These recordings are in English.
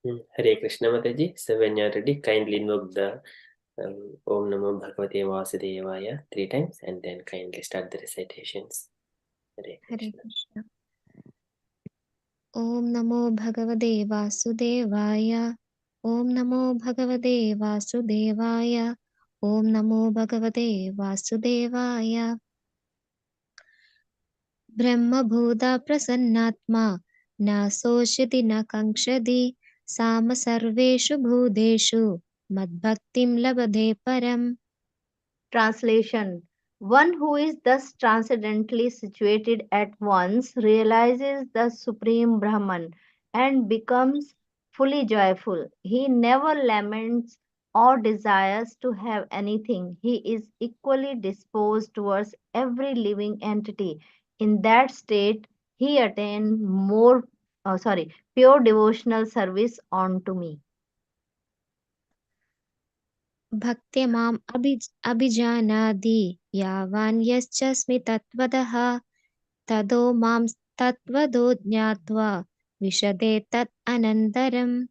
Hare Krishna Mataji. So when you are ready, kindly invoke the Om Namo Bhagavate Vasudevaya 3 times and then kindly start the recitations. Hare Hare Krishna. Krishna. Om Namo Bhagavate Vasudevaya. Om Namo Bhagavate Vasudevaya. Om Namo Bhagavate Vasudevaya. Brahmabhuta prasannatma na soshiti na kankshati sama sarveshu bhudeshu madbhaktim labadhe param. Translation: one who is thus transcendently situated at once realizes the Supreme Brahman and becomes fully joyful. He never laments or desires to have anything. He is equally disposed towards every living entity. In that state, he attains pure devotional service unto me. Bhaktyamam abhijanadi yavan yaschasmi tatvadaha tado mam tatvado jnatva vishade tat anantaram.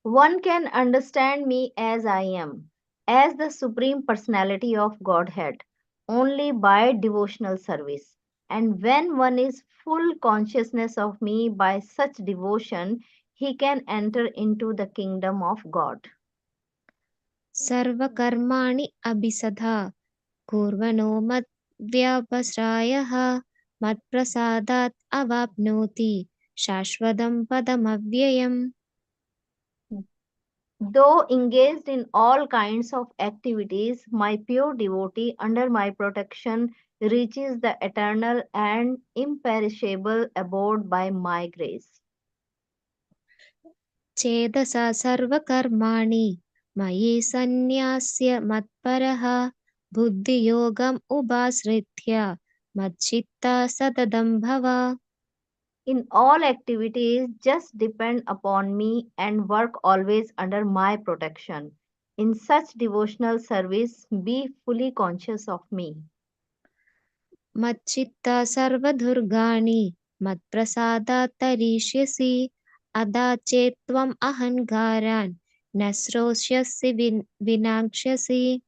One can understand me as I am, as the Supreme Personality of Godhead, only by devotional service. And when one is full consciousness of me by such devotion, he can enter into the kingdom of God. Sarvakarmani abhisadha kurvano madvyapasrayah matprasadat avapnoti shashvadam padamavyayam. Though engaged in all kinds of activities, my pure devotee under my protection reaches the eternal and imperishable abode by my grace. Chedasa sarvakarmani mayi sannyaस्य matparah buddhiyogam ubasritya madchitta sadadam bhava. In all activities, just depend upon me and work always under my protection. In such devotional service, be fully conscious of me. Madchitta sarvadurgani matprasadat tarishyasi adachetvam ahangaran nasrosyasi vinakshasi.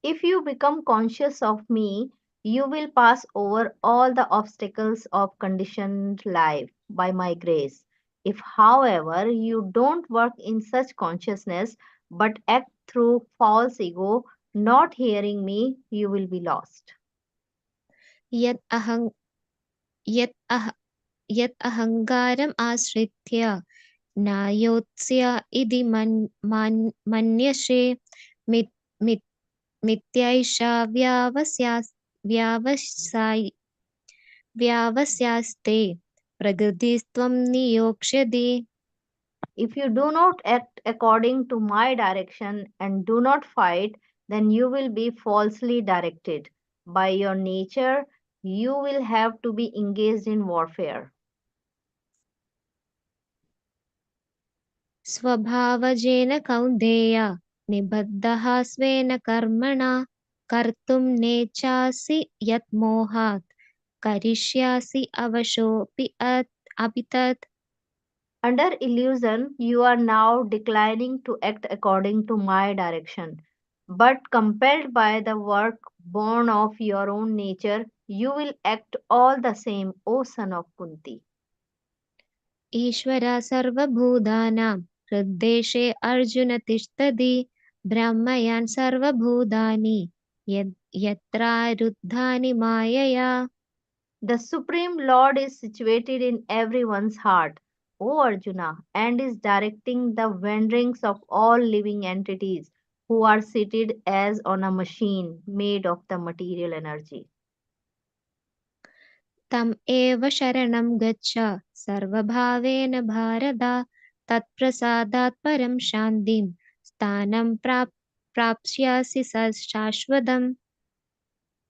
If you become conscious of me, you will pass over all the obstacles of conditioned life by my grace. If, however, you don't work in such consciousness but act through false ego, not hearing me, you will be lost. Yat ahang yat ah yat ahangaram asritya nayotsya idi manyashe mit mit mityaisha vyavasay vyavasyaste pragadistvam niyokshadi. If you do not act according to my direction and do not fight, then you will be falsely directed. By your nature, you will have to be engaged in warfare. स्वभावजेन कौन्तेय निबद्धः स्वेन कर्मणा कर्तुं नेच्छसि यत् मोहात् करिष्यासि अवशोऽपि अपि तत्. Under illusion, you are now declining to act according to my direction. But compelled by the work born of your own nature, you will act all the same, O son of Kunti. ईश्वर सर्वभूतानां हृद्देशे अर्जुन तिष्ठति ब्रह्मयान् सर्वभूतानि यत्रारुद्धानि मायया. The Supreme Lord is situated in everyone's heart, O Arjuna, and is directing the wanderings of all living entities who are seated as on a machine made of the material energy. तम् एव शरणं गच्छ सर्वभावेन भारत तत्प्रसादात् परं शान्तिं स्थानं प्राप्स्यसि शाश्वतम्.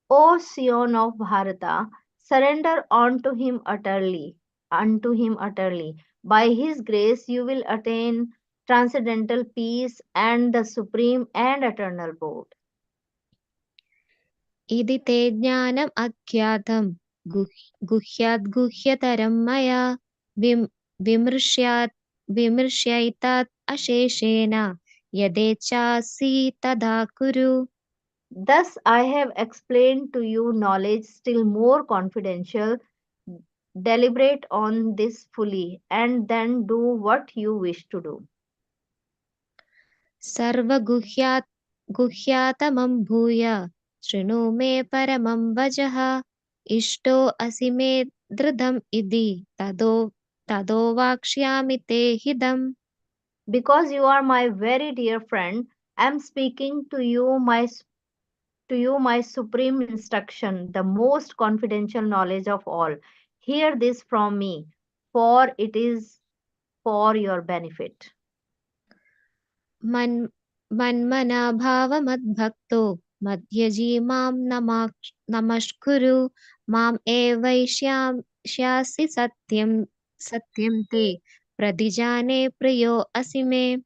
O Sion of Bharata, surrender unto him utterly. By his grace you will attain transcendental peace and the supreme and eternal abode. इति ते ज्ञानम् अज्ञातं गुह्यात् गुह्यतरं मया विमृश्यात् विमृश्यैतात् अशेषेण यदेच्छासि तदा कुरु. Thus, I have explained to you knowledge still more confidential. Deliberate on this fully and then do what you wish to do. गुह्यातमं भूय शृणु मे परमं वचः इष्टो असि मे दृढम् इति तदो वाक्ष्यामि ते हिदम्. Because you are my very dear friend, I am speaking to you my supreme instruction, the most confidential knowledge of all. Hear this from me, for it is for your benefit. मन्मना भावमद्भक्तो मध्यजी मां नमस्कुरु माम् एवैष्यासि सत्यं ते प्रतिजाने प्रियो असि मे.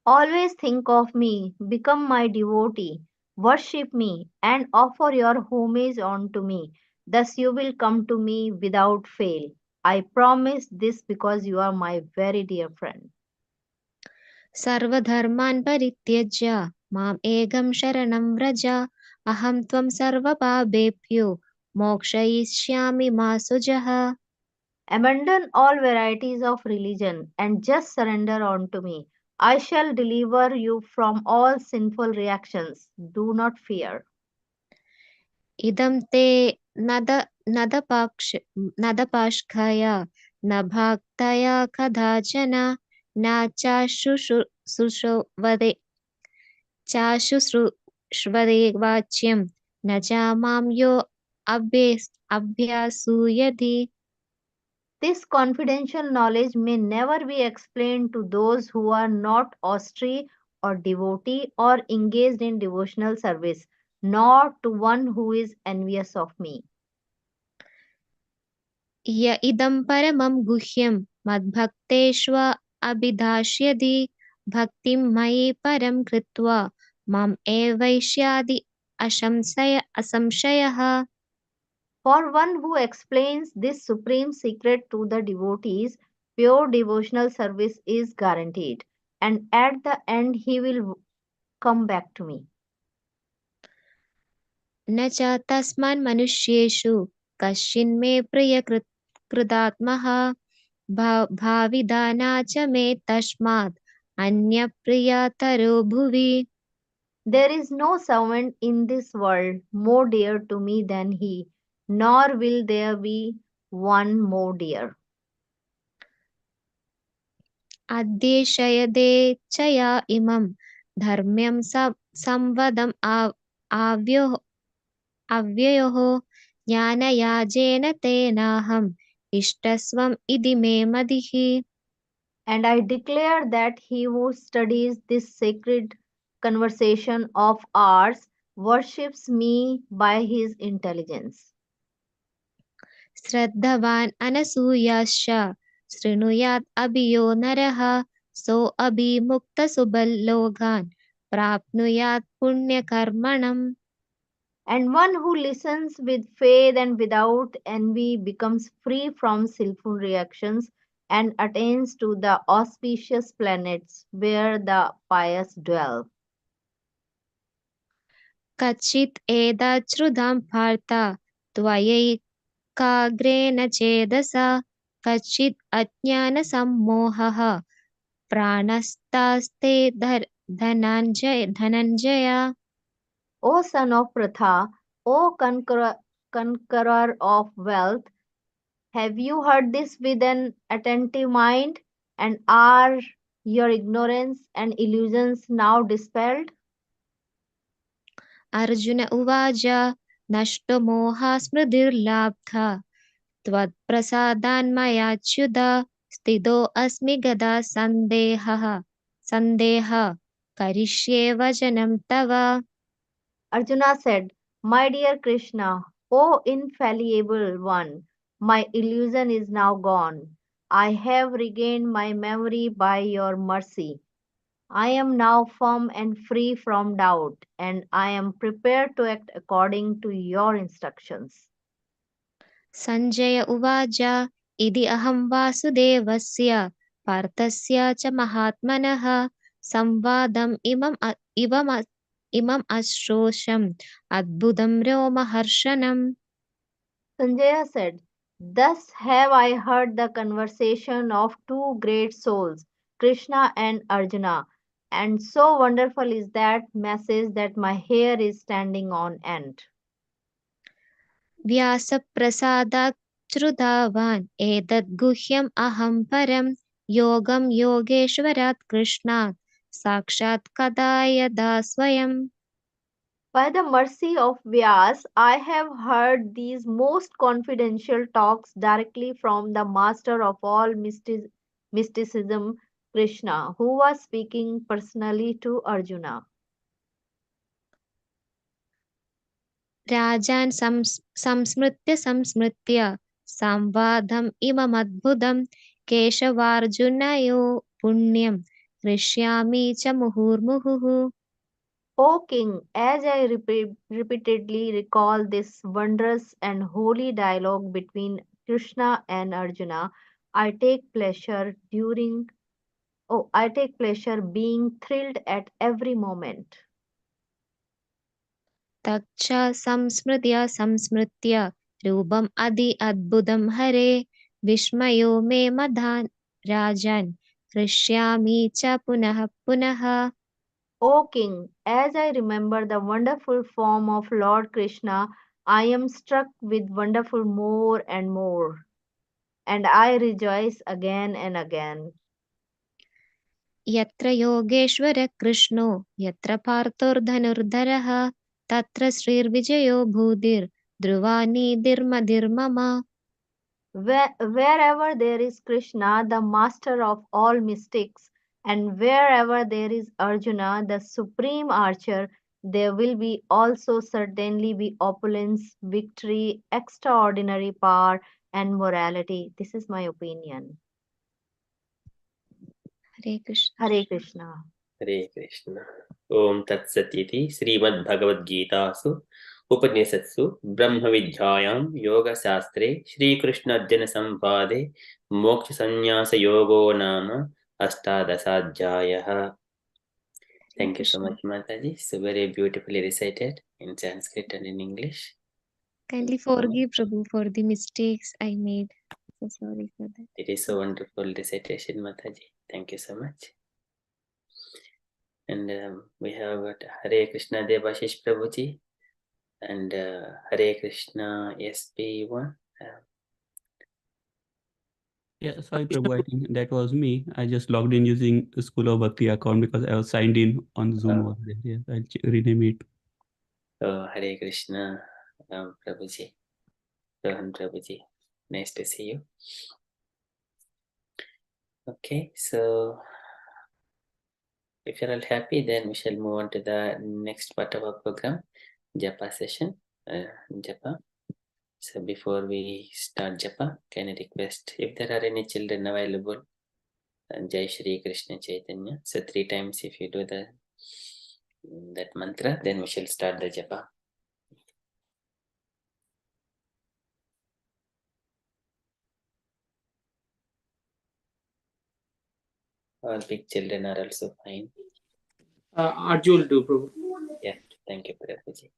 Always think of me, become my devotee, worship me, and offer your homage unto me. Thus you will come to me without fail. I promise this because you are my very dear friend. सर्वधर्मान् परित्यज्य माम् एकं शरणं व्रज अहं त्वं सर्वपापेभ्यो मोक्षयिष्यामि मा शुचः. Abandon all varieties of religion and just surrender unto me. I shall deliver you from all sinful reactions. Do not fear. इदं ते नदपाश्कय न भक्तया कदाचन न चाशुश्रुवदे वाच्यं न च मां यो अभ्यासूयति. This confidential knowledge may never be explained to those who are not austri or devotee or engaged in devotional service, nor to one who is envious of me. य इदं परमं गुह्यं मद्भक्तेष्व अभिधास्यति भक्तिं मयि परं कृत्वा माम् एवैष्यादि असंशयः. For one who explains this supreme secret to the devotees, pure devotional service is guaranteed, and at the end he will come back to me. न च तस्मान् मनुष्येषु कश्चिन्मे प्रियकृतात्मः भाविदा न च मे तस्मात् अन्यप्रियतरो भुवि. There is no servant in this world more dear to me than he, nor will there be one more dear. अद्देशयदेच्छया इमं धर्म्यं संवदम् अव्ययोः ज्ञानयाजेन तेनाहम् इष्टस्वम् इति मे मतिः. And I declare that he who studies this sacred conversation of ours worships me by his intelligence. श्रद्धवान् अनसूयाश्च शृणुयात् अभियो नरः सो अभिमुक्तसुबलोकान् प्राप्नुयात् पुण्यकर्मणम्. And one who listens with faith and without envy becomes free from sinful reactions and attains to the auspicious planets where the pious dwell. कच्चित् एतच्छ्रुतं Partha त्वयैकाग्रेण चेदसा कच्चित् अज्ञानसम्मोहः प्राणस्तास्ते Dhananjay. O son of Pratha, O conqueror of wealth, have you heard this with an attentive mind? And are your ignorance and illusions now dispelled? Arjun उवाच नष्टो मोहः स्मृतिर्लब्धा त्वत्प्रसादान्मयाच्युत स्थितो अस्मि गदा सन्देहः करिष्ये वचनं तव. Arjuna said, my dear Krishna, O infallible one, my illusion is now gone. I have regained my memory by your mercy. I am now firm and free from doubt, and I am prepared to act according to your instructions. Sanjay उवाच इति अहं वासुदेवस्य पार्थस्य च महात्मनः संवादम् इमम् अश्रोषम् अद्भुतं रोमहर्षणम्. Sanjaya said, "Thus have I heard the conversation of two great souls, Krishna and Arjuna, and so wonderful is that message that my hair is standing on end." व्यासप्रसादात् श्रुतवान् एतद् गुह्यम् अहं परं योगं योगेश्वरात् कृष्णात् साक्षात् कथयदा स्वयम्. By the mercy of Vyas, I have heard these most confidential talks directly from the master of all mysticism, Krishna, who was speaking personally to Arjuna. राजान् संस्मृत्य संवादम् इममद्भुतं केशवार्जुनयो पुण्यं हृष्यामि च मुहुर्मुहुः. O king, as I repeatedly recall this wondrous and holy dialogue between Krishna and Arjuna, I take pleasure being thrilled at every moment. तच्च संस्मृत्य रूपम् अद्भुतं हरे विस्मयो मे मधान् राजन् हृष्यामि च पुनः पुनः. O king, as I remember the wonderful form of Lord Krishna, I am struck with wonderful more and more, and I rejoice again and again. यत्र योगेश्वर कृष्णो यत्र पार्थोर्धनुर्धरः तत्र श्रीर्विजयो भूतिर् ध्रुवानीधिर्मधिर्मम. Wherever there is Krishna, the master of all mystics, and wherever there is Arjuna, the supreme archer, there will be also certainly be opulence, victory, extraordinary power, and morality. This is my opinion. Hare Krishna. Hare Krishna. Hare Krishna. Om Tat Sat iti Srimad Bhagavadgitasu Upanishatsu Brahma Vidyayam Yoga Shastre Shri Krishna Arjuna Samvade Moksha Sannyasa Yogo Nama Astadasajjayah. Thank you so much, Mataji. So very beautifully recited in Sanskrit and in English. Kindly forgive Prabhu for the mistakes I made. So sorry for that. It is so wonderful recitation, Mataji. Thank you so much. And we have got Hare Krishna Devashish Prabhuji and Hare Krishna SP1. Yeah, sorry, Prabhu. I think that was me. I just logged in using the School of Bhakti account because I was signed in on Zoom over there. Yes, I'll rename it. Hare Krishna Prabhuji. Rohan Prabhuji. Nice to see you. Okay, so if you're all happy, then we shall move on to the next part of our program, Japa session. Japa. So before we start Japa, can I request if there are any children available? Jai Shri Krishna Chaitanya. So 3 times if you do that mantra, then we shall start the Japa. All big children are also fine. Arju will do, Prabhu. Yeah, thank you, Prabhuji.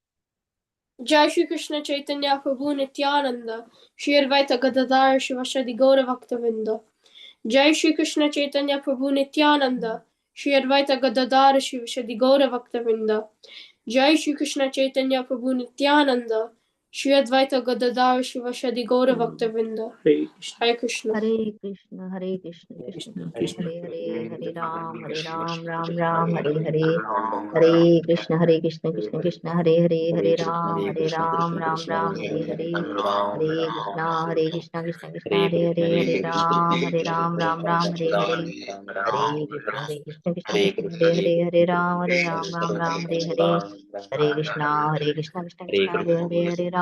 Jai Shri Krishna Chaitanya Prabhu Nityananda Shri Advaita Gadadhar Shivashadi Gaura Bhaktavinda. Jai Shri Krishna Chaitanya Prabhu Nityananda Shri Advaita Gadadhar Shivashadi Gaura Bhaktavinda. Jai Shri Krishna Chaitanya Prabhu Nityananda Shri Advaita Gadadhar Shivashadi Gaura Bhaktavinda. Hare Krishna. Hare Krishna, Hare Krishna, Krishna Krishna, Hare Hare, Hare Ram, Ram Ram, Hare Hare. Hare Krishna, Hare Krishna, Krishna Krishna, Hare Hare, Hare Ram, Ram Hare Hare. Hare Krishna, Krishna Krishna, Hare Hare, Hare Ram, Ram Hare Hare. Hare Krishna, Krishna Krishna, Hare Hare, Hare Ram, Ram Hare Hare. Hare Krishna, Krishna Krishna, Hare Hare, Hare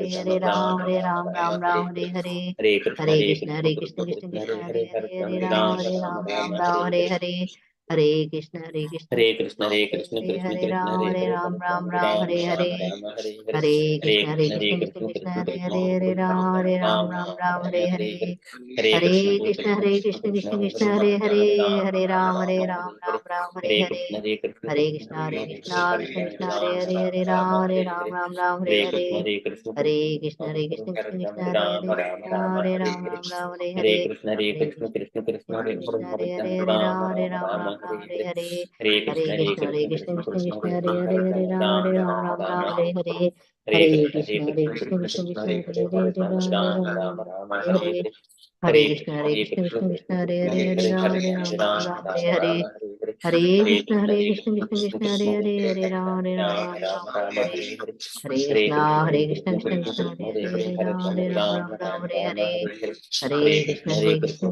Hare Hare Ram Ram Ram Hare Hare Hare Krishna Hare Krishna Krishna Krishna Krishna Hare Krishna Hare Hare Hare Hare Ram Hare Ram Ram Ram Ram Hare Hare Hare Krishna Hare Krishna Hare Krishna Hare Krishna Hare Krishna Ram Hare Hare Hare Ram Ram Ram Ram Hare Ram Hare Ram Hare Hare Hare Hare Krishna Krishna Hare Krishna Krishna Krishna Krishna Hare Krishna Hare Hare Ram Hare Ram Ram Ram Hare Hare Hare Hare Krishna Hare Krishna Krishna Hare Krishna Krishna Krishna Krishna Krishna Hare Hare Hare Hare Ram Hare Ram Ram Ram Hare Ram Ram Hare Ram Ram Hare Hare Hare Krishna Hare Krishna Hare Krishna Krishna Hare Krishna Krishna Krishna Krishna Hare Krishna Hare Ram Hare Hare Ram Ram Hare Hare Hare Ram Ram Ram Hare Hare Hare Krishna Hare Krishna Hare Krishna Krishna Krishna Hare Krishna Krishna Krishna Krishna Hare Hare Ram Hare Ram Ram Hare Hare Ram Hare Ram Ram Hare Hare Hare Krishna Hare Hare Krishna Krishna Krishna Krishna Hare Hare Krishna Hare Hare Hare Hare Ram Ram Hare Ram Ram Ram Ram Ram Hare Hare Hare Hare Hare Hare Krishna Hare Krishna Hare Krishna Krishna Krishna Krishna Krishna Krishna Hare Hare Hare Hare Ram Ram Hare Ram Ram Ram Ram Ram Hare Hare Hare Hare Hare Hare Krishna Krishna Hare Hare Krishna Krishna Krishna Krishna Krishna Krishna Hare Hare Hare Hare Ram Ram Hare Ram Ram Ram Ram Hare Hare Hare Hare Hare Hare Krishna Krishna Hare Hare Krishna Krishna Krishna Krishna Krishna Hare Krishna Hare Hare Hare Hare Ram Hare Ram Ram Ram Ram Ram Hare Ram Hare Hare Hare Hare Hare Krishna Krishna Hare Hare Krishna Krishna Krishna Krishna Krishna Krishna Hare Hare Hare Hare Hare Ram Hare Ram Ram Ram Ram Ram Ram Hare Hare Hare Hare Hare Hare Krishna Krishna Hare Hare Krishna Krishna Krishna Krishna Krishna Krishna Hare Hare Hare Hare Hare Hare Ram Hare Ram Ram Ram Ram Ram Hare Ram Hare Hare Hare Hare Hare Krishna Krishna Hare Hare Krishna Krishna Krishna Krishna Krishna Krishna Hare Hare Hare Hare Hare Ram Hare Ram Ram Ram Ram Ram Hare Ram Hare Hare Hare Hare Hare Krishna Krishna Hare Hare Krishna Krishna Krishna Krishna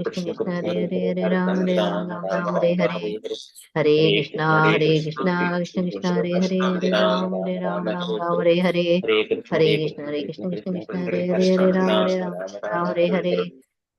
Krishna Krishna Hare Hare Hare Ram Ram Hare Ram Ram Ram Ram Hare Ram Hare Hare Hare Hare Krishna Hare Hare Krishna Krishna Hare Krishna Krishna Krishna Krishna Krishna Krishna Hare Hare Hare Hare Ram Ram Hare Ram Ram Ram Ram Hare Hare Hare Hare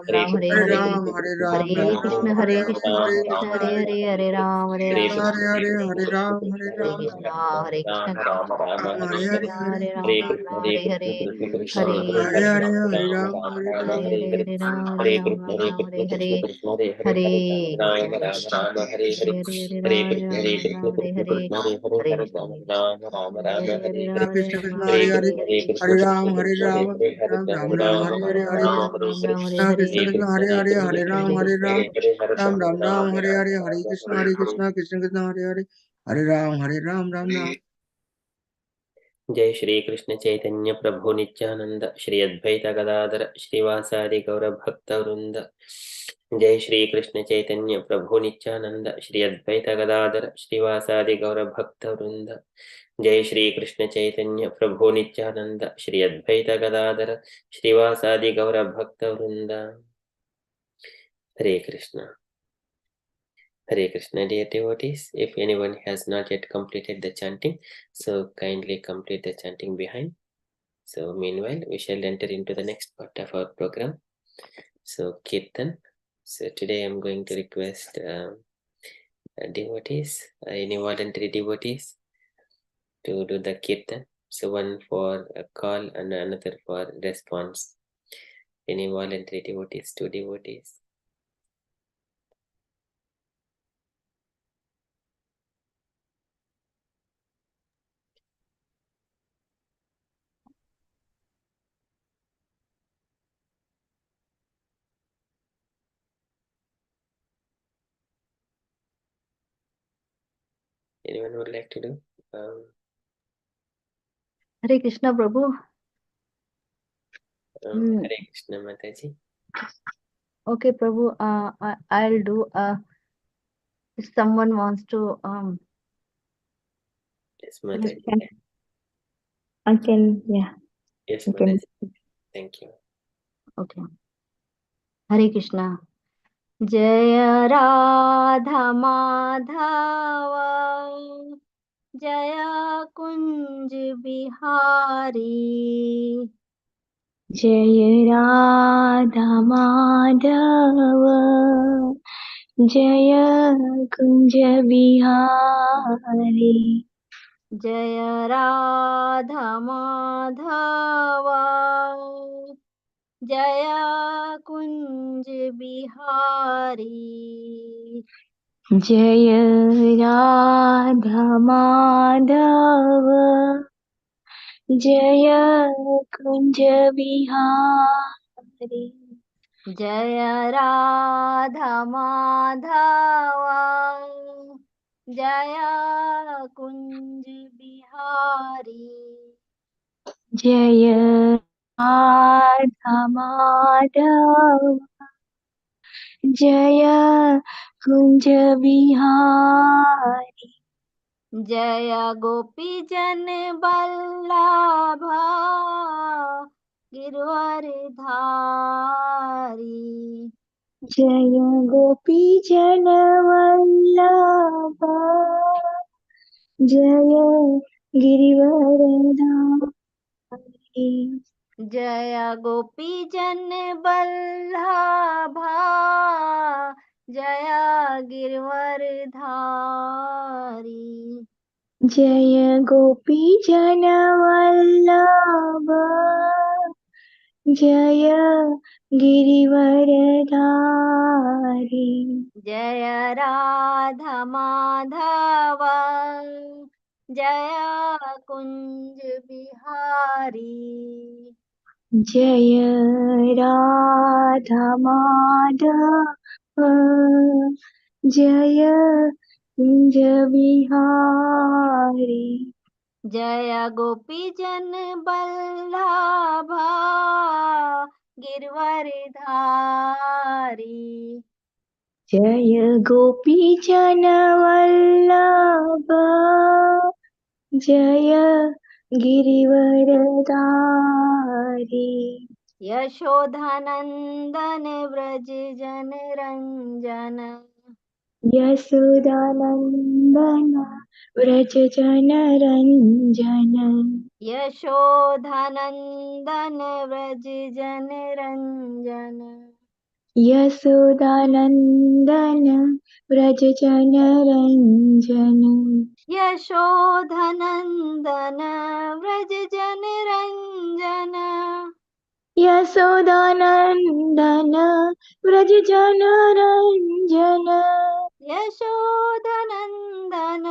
Ram Hare Hare Hare Hare Ram, Krishna Hare Krishna Hare Krishna Krishna, Hare Hare Hare Ram Hare Ram Hare Hare Ram, Hare Hare Ram, Krishna Hare Krishna Krishna Ram Hare Hare, Hare Ram Hare Hare Hare Hare Hare Hare, Hare Ram, Hare Hare Ram, Hare Hare Ram Hare Ram Ram Ram Hare Hare Hare Krishna Hare Hare Hare Ram Ram Hare Hare Hare Krishna Hare Hare Hare Hare Krishna, Ram Krishna Ram Hare Hare Hare, Hare Hare Ram, Hare Ram, Ram Ram, Hare Hare, Hare Krishna, Krishna Krishna Hare Hare, Hare Ram, Ram Ram, Hare Hare, Hare Krishna, Krishna Krishna Hare Hare, Hare Ram, Ram Ram. जय श्री कृष्ण चैतन्य प्रभु नित्यानंद श्री अद्वैत गदाधर श्रीवासादि गौर भक्त वृंद। जय श्री कृष्ण चैतन्य प्रभु नित्यानंद श्री अद्वैत गदाधर श्रीवासादि गौर भक्त वृंद। जय श्री कृष्ण चैतन्य प्रभु नित्यानंद श्री अद्वैत गदाधर श्रीवासादि गौर भक्त वृंद। हरे Krishna. Hare Krishna, dear devotees. If anyone has not yet completed the chanting, so kindly complete the chanting behind. So meanwhile, we shall enter into the next part of our program. So Kirtan. So today I am going to request devotees, any voluntary devotees, to do the Kirtan. So one for a call and another for response. Any voluntary devotees, 2 devotees? Anyone would like to do? Hare Krishna, Prabhu. Hare Krishna, Mataji. Okay, Prabhu. I'll do. If someone wants to, Yes, Mataji. I can. Yeah. Yes, I can. Mataji. Thank you. Okay. Hare Krishna. Jaya Radha Madhava, Jaya Kunj Bihari. Jaya Radha Madhava, Jaya Kunja Vihari. Jaya Radha Madhava, Jaya Kunj Bihari. Jaya Radha Madhava, Jaya Kunja Vihari. Jaya Radha Madhava, Jaya Kunj Bihari. Jaya Radha Madhava, Jaya Kunja Vihari. Jaya Gopi Jan Vallabha, Girvaridhari. Jaya Gopi Jana Vallabha, Jaya Girivardhari. Jaya Gopi Jan Vallabha, Jaya Girvaridhari. Jaya Gopi Jana Vallabha, Jaya Girivardhari. Jaya Radha Madhava, Jaya Kunj Bihari. Jaya Radha Madhava, Jaya Kunja Vihari. Jaya Gopi Jan Vallabha, Girvaridhari. Jaya Gopi Jana Vallabha, Jaya Girivardhari. Yashodhanandan Vraj Jan Ranjana. Yasodhanandana Vraj Jana Ranjana. Yashodhanandan Vraj Jan Ranjana. Yasodhanandana Vraj Jana Ranjana. Yashodhanandan Vraj Jan Ranjana. Yasodhanandana Vraj Jana Ranjana. Yashodhanandan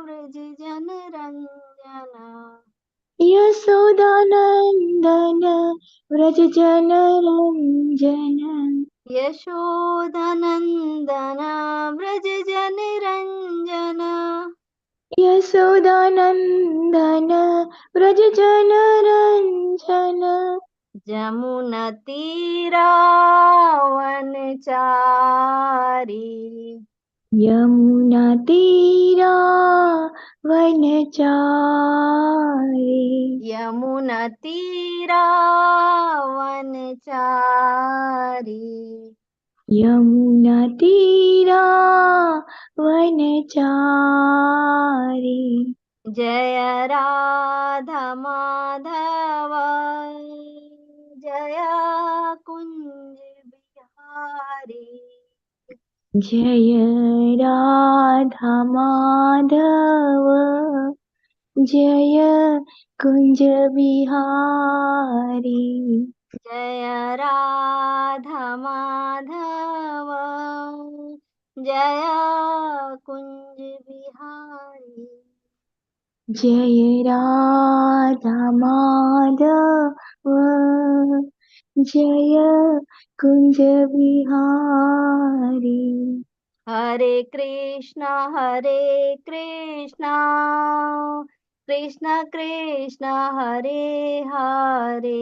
Vraj Jan Ranjana. Yasodhanandana Vraj Jana Ranjana. Yashodhanandan Vraj Jan Ranjana. Yasodhanandana Vraj Jana Ranjana. Jamuna Tiravanchari. Yamuna Tira Vanachari. Yamuna Tiravanchari. Yamuna Tira Vanachari. Jaya Radha Madhava, Jaya Kunj Bihari. Jaya Radha Madhava, Jaya Kunja Vihari. जय राधा माधव जय कुंज बिहारी। जय राधा माधव जय कुंज बिहारी। हरे कृष्णा कृष्ण कृष्ण हरे हरे,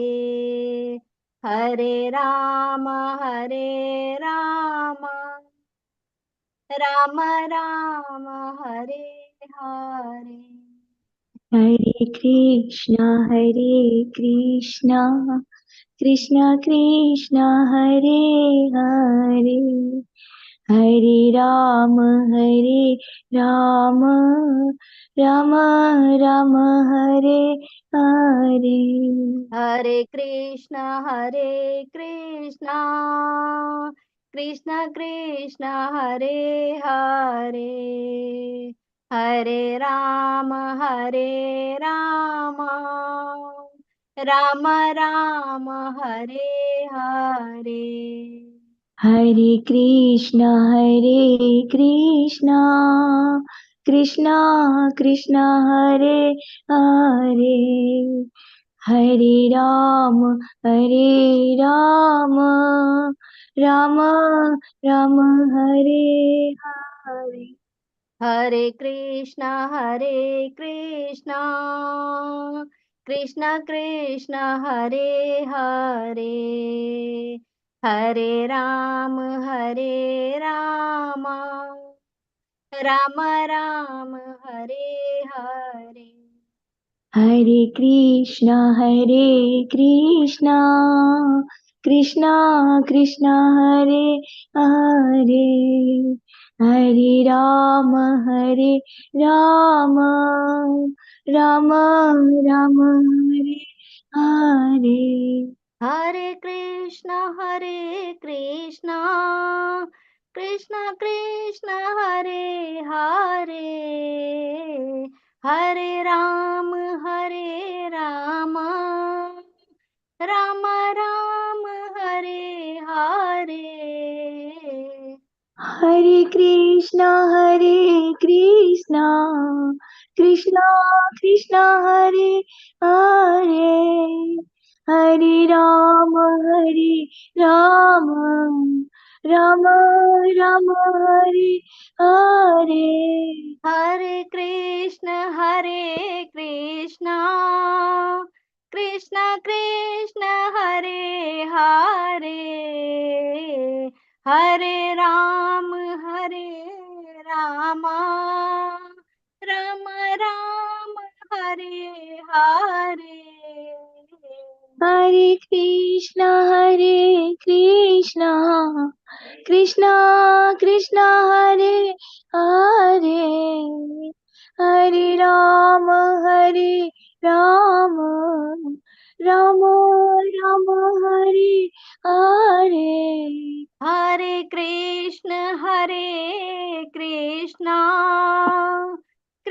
हरे राम राम राम हरे हरे। हरे कृष्णा कृष्ण कृष्ण हरे हरे, हरे राम राम राम हरे हरे। हरे कृष्णा कृष्ण कृष्ण हरे हरे, हरे राम राम राम हरे हरे। हरे कृष्णा कृष्ण कृष्ण हरे हरे, हरे राम राम राम हरे हरे। हरे कृष्णा कृष्ण कृष्ण हरे हरे, हरे राम राम राम हरे हरे। हरे कृष्णा कृष्ण कृष्ण हरे हरे, हरे राम राम राम हरे हरे। हरे कृष्णा कृष्ण कृष्ण हरे हरे, हरे राम राम राम हरे हरे। हरे कृष्णा कृष्ण कृष्ण हरे हरे, हरे राम राम राम हरे हरे। हरे कृष्ण कृष्ण कृष्ण हरे हरे, हरे राम राम राम राम हरे हरे। हरे कृष्ण कृष्ण कृष्ण हरे हरे, हरे राम राम राम हरे हरे। हरे कृष्ण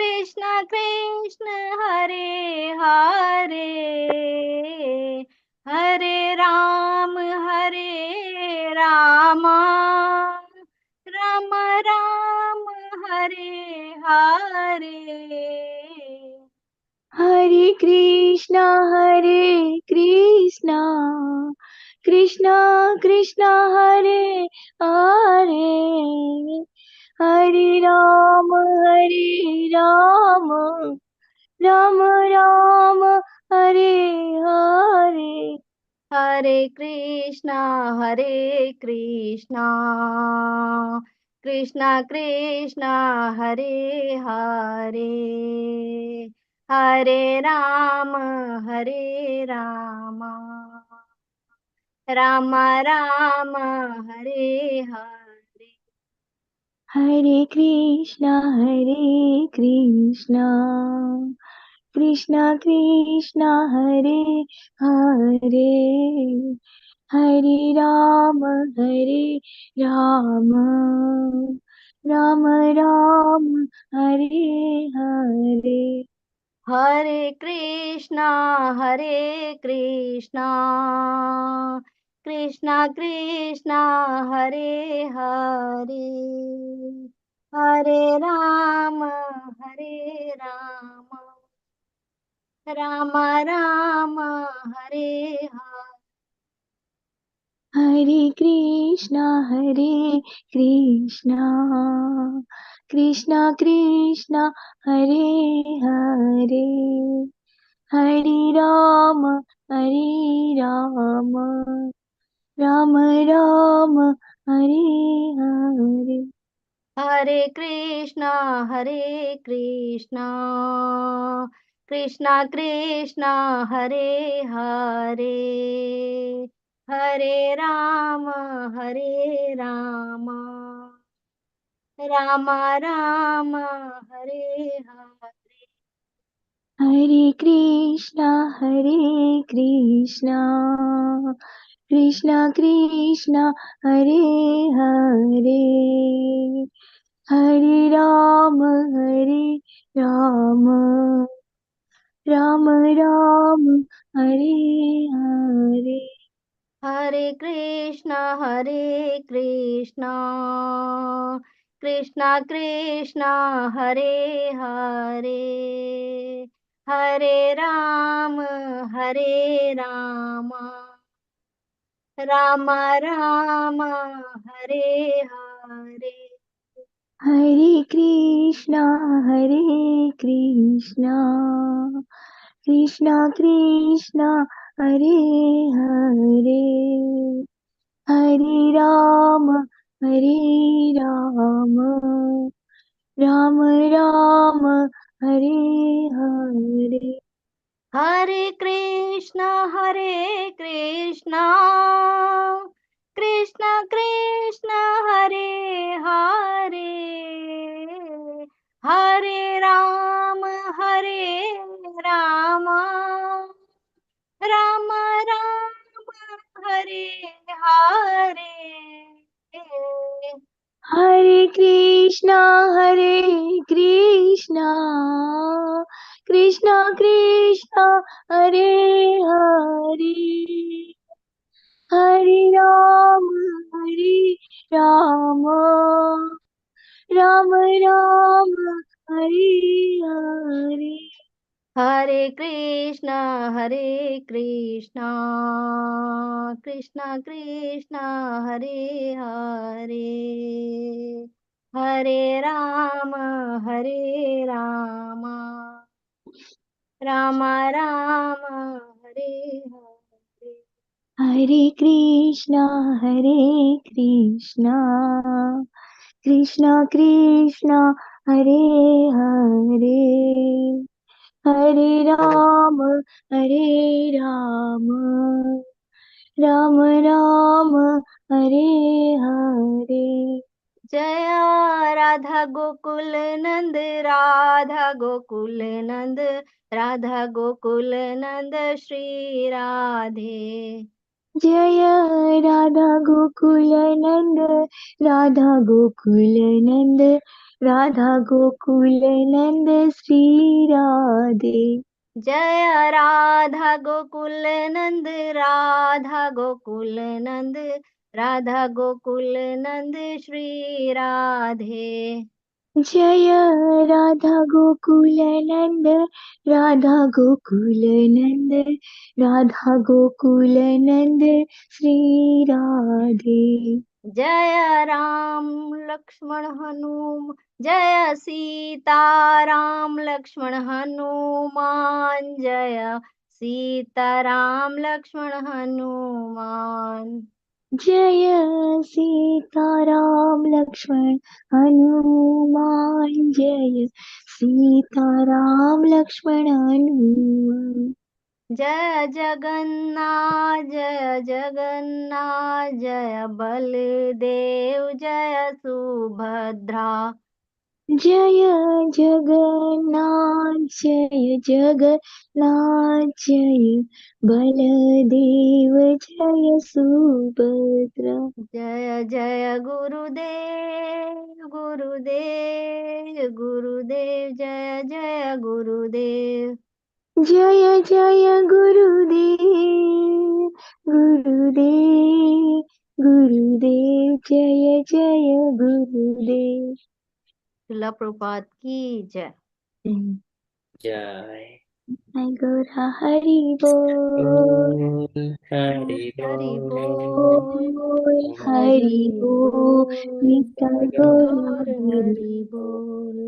कृष्ण कृष्ण हरे हरे, हरे राम राम राम हरे हरे। हरे कृष्ण कृष्ण कृष्ण हरे हरे, हरे राम राम हरे हरे। हरे कृष्णा कृष्ण कृष्ण हरे हरे, हरे राम राम राम हरे हरे। हरे कृष्ण कृष्ण कृष्ण हरे हरे, हरे राम राम राम हरे हरे। हरे कृष्णा कृष्णा कृष्णा हरे हरे, हरे राम राम राम हरे हरे। हरे कृष्णा कृष्णा कृष्णा हरे हरे, हरे राम राम राम हरे हरे। हरे कृष्णा कृष्णा कृष्णा हरे हरे, हरे राम राम राम हरे हरे। हरे कृष्णा कृष्णा कृष्णा हरे हरे, हरे राम राम राम हरे हरे। हरे कृष्णा कृष्णा कृष्णा हरे हरे, हरे राम राम राम हरे हरे। हरे कृष्णा कृष्णा कृष्णा हरे हरे, हरे राम राम राम हरे हरे। हरे कृष्णा कृष्णा कृष्णा हरे हरे, हरे राम राम राम हरे हरे। हरे कृष्णा कृष्णा कृष्णा हरे हरे, हरे राम राम राम राम हरे हरे। हरे कृष्णा कृष्णा कृष्णा हरे हरे, हरे राम राम राम हरे हरे। हरे कृष्णा कृष्णा कृष्णा हरे हरे, हरे राम राम राम हरे हरे। जय राधा गोकुल नंद राधा गोकुल नंद श्री राधे। जय राधा गोकुल नंद राधा गोकुल नंद श्री राधे। जय राधा गोकुल नंद राधा गोकुल नंद श्री राधे। जय राधा गोकुल नंद राधा गोकुल नंद श्री राधे। जय राम लक्ष्मण हनुम जय सीता राम लक्ष्मण हनुमान, जय सीता राम लक्ष्मण हनुमान। जय सीताराम लक्ष्मण हनुमान, जय सीताराम लक्ष्मण हनुमान। जय जगन्नाथ जय बलदेव जय सुभद्रा। जय जगन्नाथ जय बलदेव जय सुभद्रा। जय जय गुरुदेव जय जय गुरुदेव। जय जय गुरुदेव गुरुदेव गुरुदेव जय जय गुरुदेव। श्रीला प्रभुपाद की जय। जय गौरा हरि बोल हरि हरि बोल बोल हरि बोल नित्य गौरा गौर हरि बोल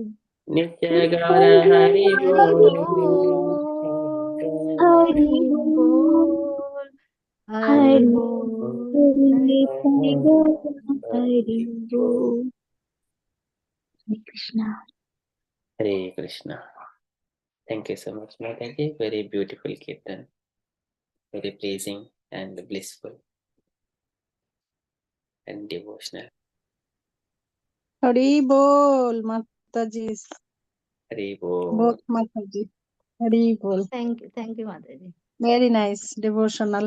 नित्य गौर हरि हरि बोल बोल हरि हरि बोल बोल हरि हरि बोल नित्य गौरा हरि बोल। हरे Krishna. Hare Krishna. Thank you so much, Mataji. Very beautiful kirtan. Very pleasing and blissful and devotional. Hari बोल माता जी। Hare Bol. बहुत माता जी। हरि बोल। थैंक यू माता ji. Very nice devotional.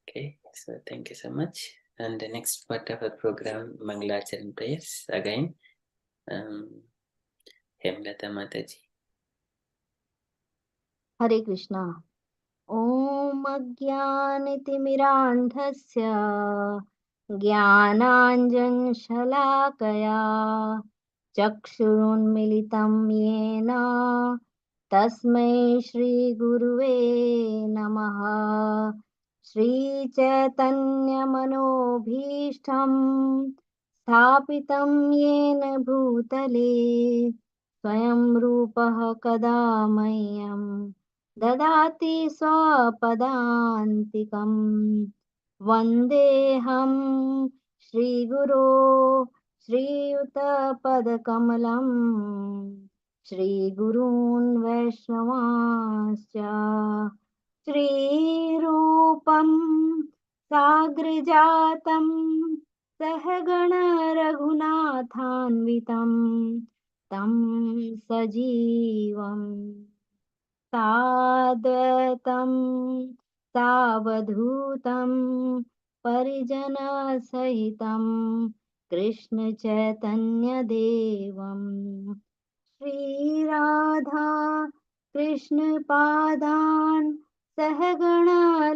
Okay, so thank you so much. And the next part of our program, Mangalacharan prayers again. Hemlata Mataji. हरे कृष्णा। ॐ अज्ञानतिमिरान्धस्य ज्ञानाञ्जनशलाकया चक्षुरुन्मिलितं येन तस्मै श्रीगुरुवे नमः। श्रीचैतन्यमनोभीष्टं स्थापितं येन भूतले स्वयं रूपः कदा मह्यं ददाति स्वपदान्तिकम्। वन्देऽहं श्रीगुरो श्रीयुतपदकमलं श्रीगुरून् वैष्णवांश्च श्रीरूपं साग्रजातं सहगण रघुनाथान्वितं तं सजीवम् साद्वैतं सावधूतं परिजनसहितं कृष्णचैतन्यदेवं श्रीराधा कृष्णपादान् सहगण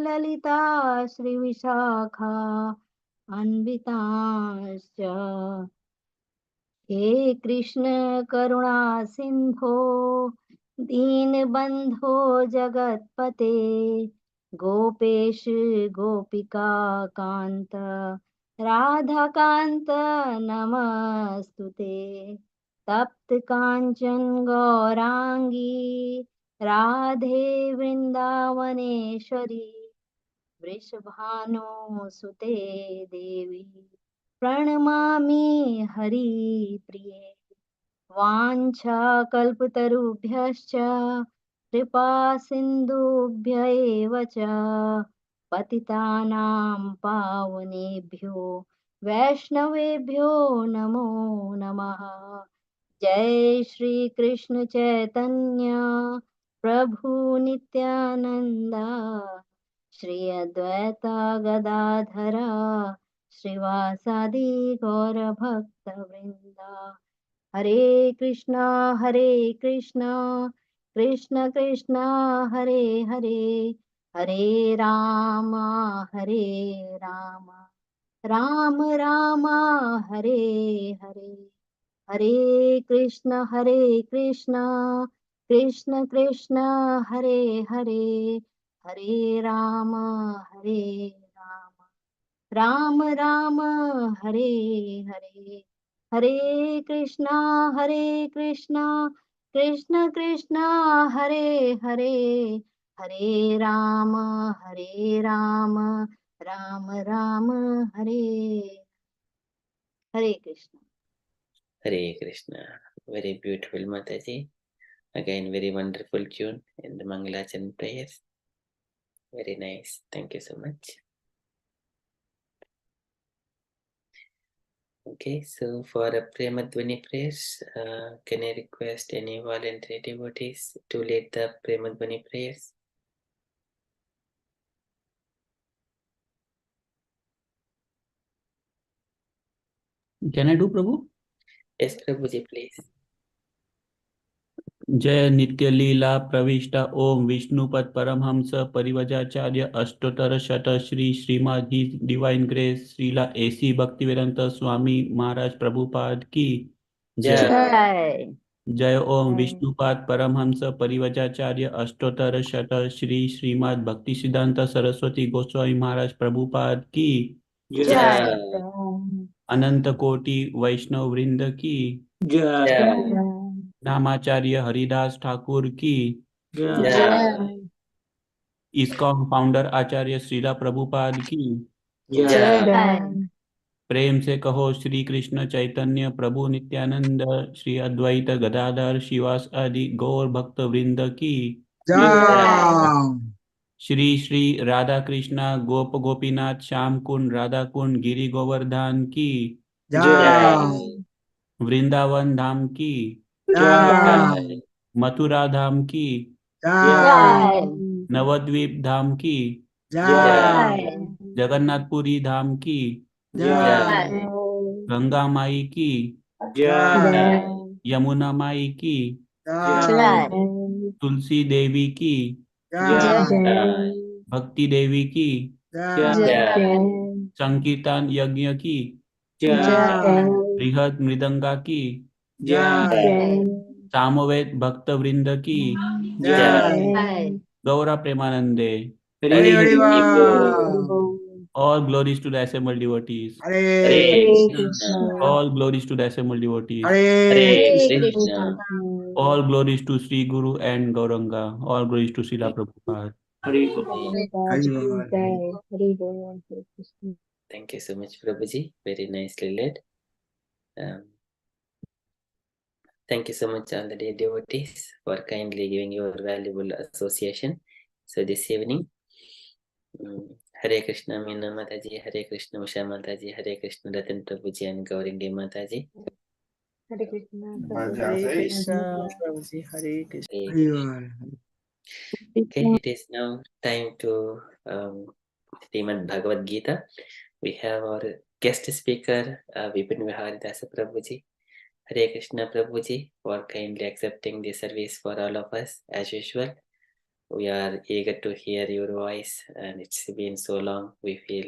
ललिता श्रीविशाखा अन्विताश्च हे कृष्ण करुणा सिंधो दीनबंधो जगतपते गोपेश गोपिका कांत राधा कांत नमस्तुते। तप्त कांचन गौरांगी राधे वृंदावनेश्वरी वृषभानुसुते देवी प्रणमामि हरिप्रिये। वाञ्छाकल्पतरुभ्यश्च कृपा सिन्धुभ्य एव च पतितानां पावनेभ्यो वैष्णवेभ्यो नमो नमः। जय श्री कृष्ण चैतन्य प्रभु नित्यानंद श्री अद्वैता गदाधर श्रीवासादि गौर भक्त वृंदा। हरे कृष्णा कृष्ण कृष्ण हरे हरे हरे राम राम राम हरे हरे। हरे कृष्ण कृष्ण कृष्ण हरे हरे हरे राम राम राम हरे हरे। हरे Krishna Krishna Krishna Hare Hare Hare Ram Ram Ram Hare Hare Krishna. Hare Krishna. Very beautiful Mataji. Again, very wonderful tune in the Mangalacharan prayers. Very nice. Thank you so much. Okay, so for a Premadhvani prayers, can I request any voluntary devotees to lead the Premadhvani prayers? Can I do, Prabhu? Yes, Prabhuji, please. जय नित्य लीला प्रविष्टा ओम विष्णुपद परमहंस परिवजाचार्य अष्टोत्तर शत Shri Srimad his divine grace Srila AC Bhaktivedanta Swami Maharaj Prabhupada की जय। जय जय ओम जय विष्णुपाद परमहंस परिवजाचार्य अष्टोत्तर शत श्री श्रीमद भक्ति सिद्धांत सरस्वती गोस्वामी महाराज प्रभुपाद की जय जय अनंत कोटि वैष्णव वृंद की जय नामाचार्य हरिदास ठाकुर की जय इस्कॉन फाउंडर आचार्य श्रीला प्रभुपाद की जय प्रेम से कहो श्री कृष्ण चैतन्य प्रभु नित्यानंद श्री अद्वैत गदाधर शिवास आदि गौर भक्त वृंद की जय श्री श्री राधा कृष्णा गोप गोपीनाथ श्याम कुंड राधा कुंड गिरि गोवर्धन की जय वृंदावन धाम की जय मथुरा धाम की जय नवद्वीप धाम की जय जगन्नाथपुरी धाम की जय गंगा माई की जय यमुना माई की जय तुलसी देवी की जय भक्ति देवी की संकीर्तन यज्ञ की जय बृहद मृदंगा की जय सामवेद भक्त वृंद की जय गौरा प्रेमानंदे। हरि हरि बोल All glories to the assembled devotees. Hare All glories to the assembled devotees. Hare Krishna. All glories to Sri Guru and Gauranga. All glories to Srila Prabhupada. Hari Hari बोल Thank you so much, Prabhuji. Very nicely led. Thank you so much, all the dear devotees, for kindly giving your valuable association. So this evening, Hare Krishna Meena Mataji, Hare Krishna Usha Mataji, Hare Krishna Ratan Prabhuji and Gauringi Mataji. Hare Krishna Prabhuji, Hare Krishna. Hari बोल Okay, it is now time to Srimad Bhagavadgita. We have our guest speaker, Vipina Vihari Dāsa Prabhuji. Hare Krishna Prabhuji for kindly accepting the service for all of us as usual. We are eager to hear your voice, and it's been so long. We feel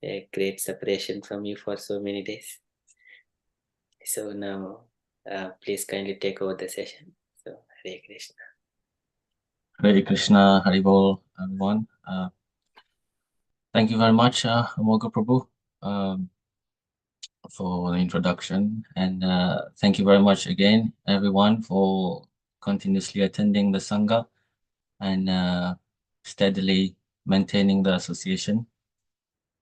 a great separation from you for so many days. So now, please kindly take over the session. So Hare Krishna. Hare Krishna, Hari Bol, everyone. Thank you very much, Amoga Prabhu, for the introduction. And thank you very much again, everyone, for continuously attending the Sangha and steadily maintaining the association.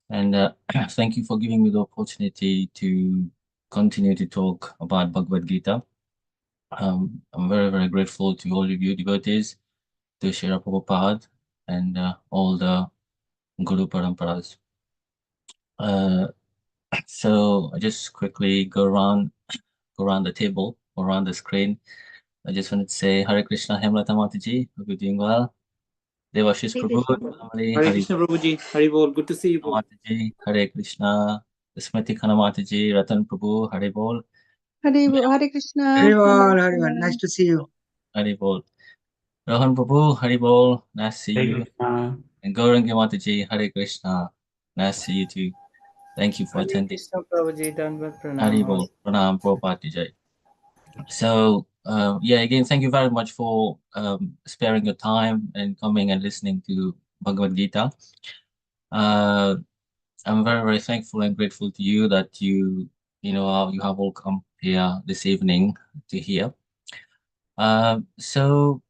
And thank you for giving me the opportunity to continue to talk about Bhagavad Gita. I'm very, very grateful to all of you devotees, to Srila Prabhupada, and all the Guru Paramparas. So I just quickly go around the table, around the screen. I just wanted to say Hare Krishna, Hemlata Mataji, hope you're doing well. Devashish Hare Prabhu, Krishna. family, Hare Krishna Prabhuji, Hari Bol. Good to see you, Prabhu. Mataji, Hare Krishna, Smriti Khana Mataji, Ratan Prabhu, Hare Bol. Hare Krishna. Hari बोल nice to see you Hare Bol. Rohan Prabhu, Hare Bol, nice to see Hare you. Krishna. And Gaurangi Mataji, Hare Krishna, nice to see you too. Thank you for attending. Hare Bol, Pranam Prabhupada Jai. So, yeah, again, thank you very much for sparing your time and coming and listening to Bhagavad Gita. I'm very, very thankful and grateful to you that you have all come here this evening to hear. So,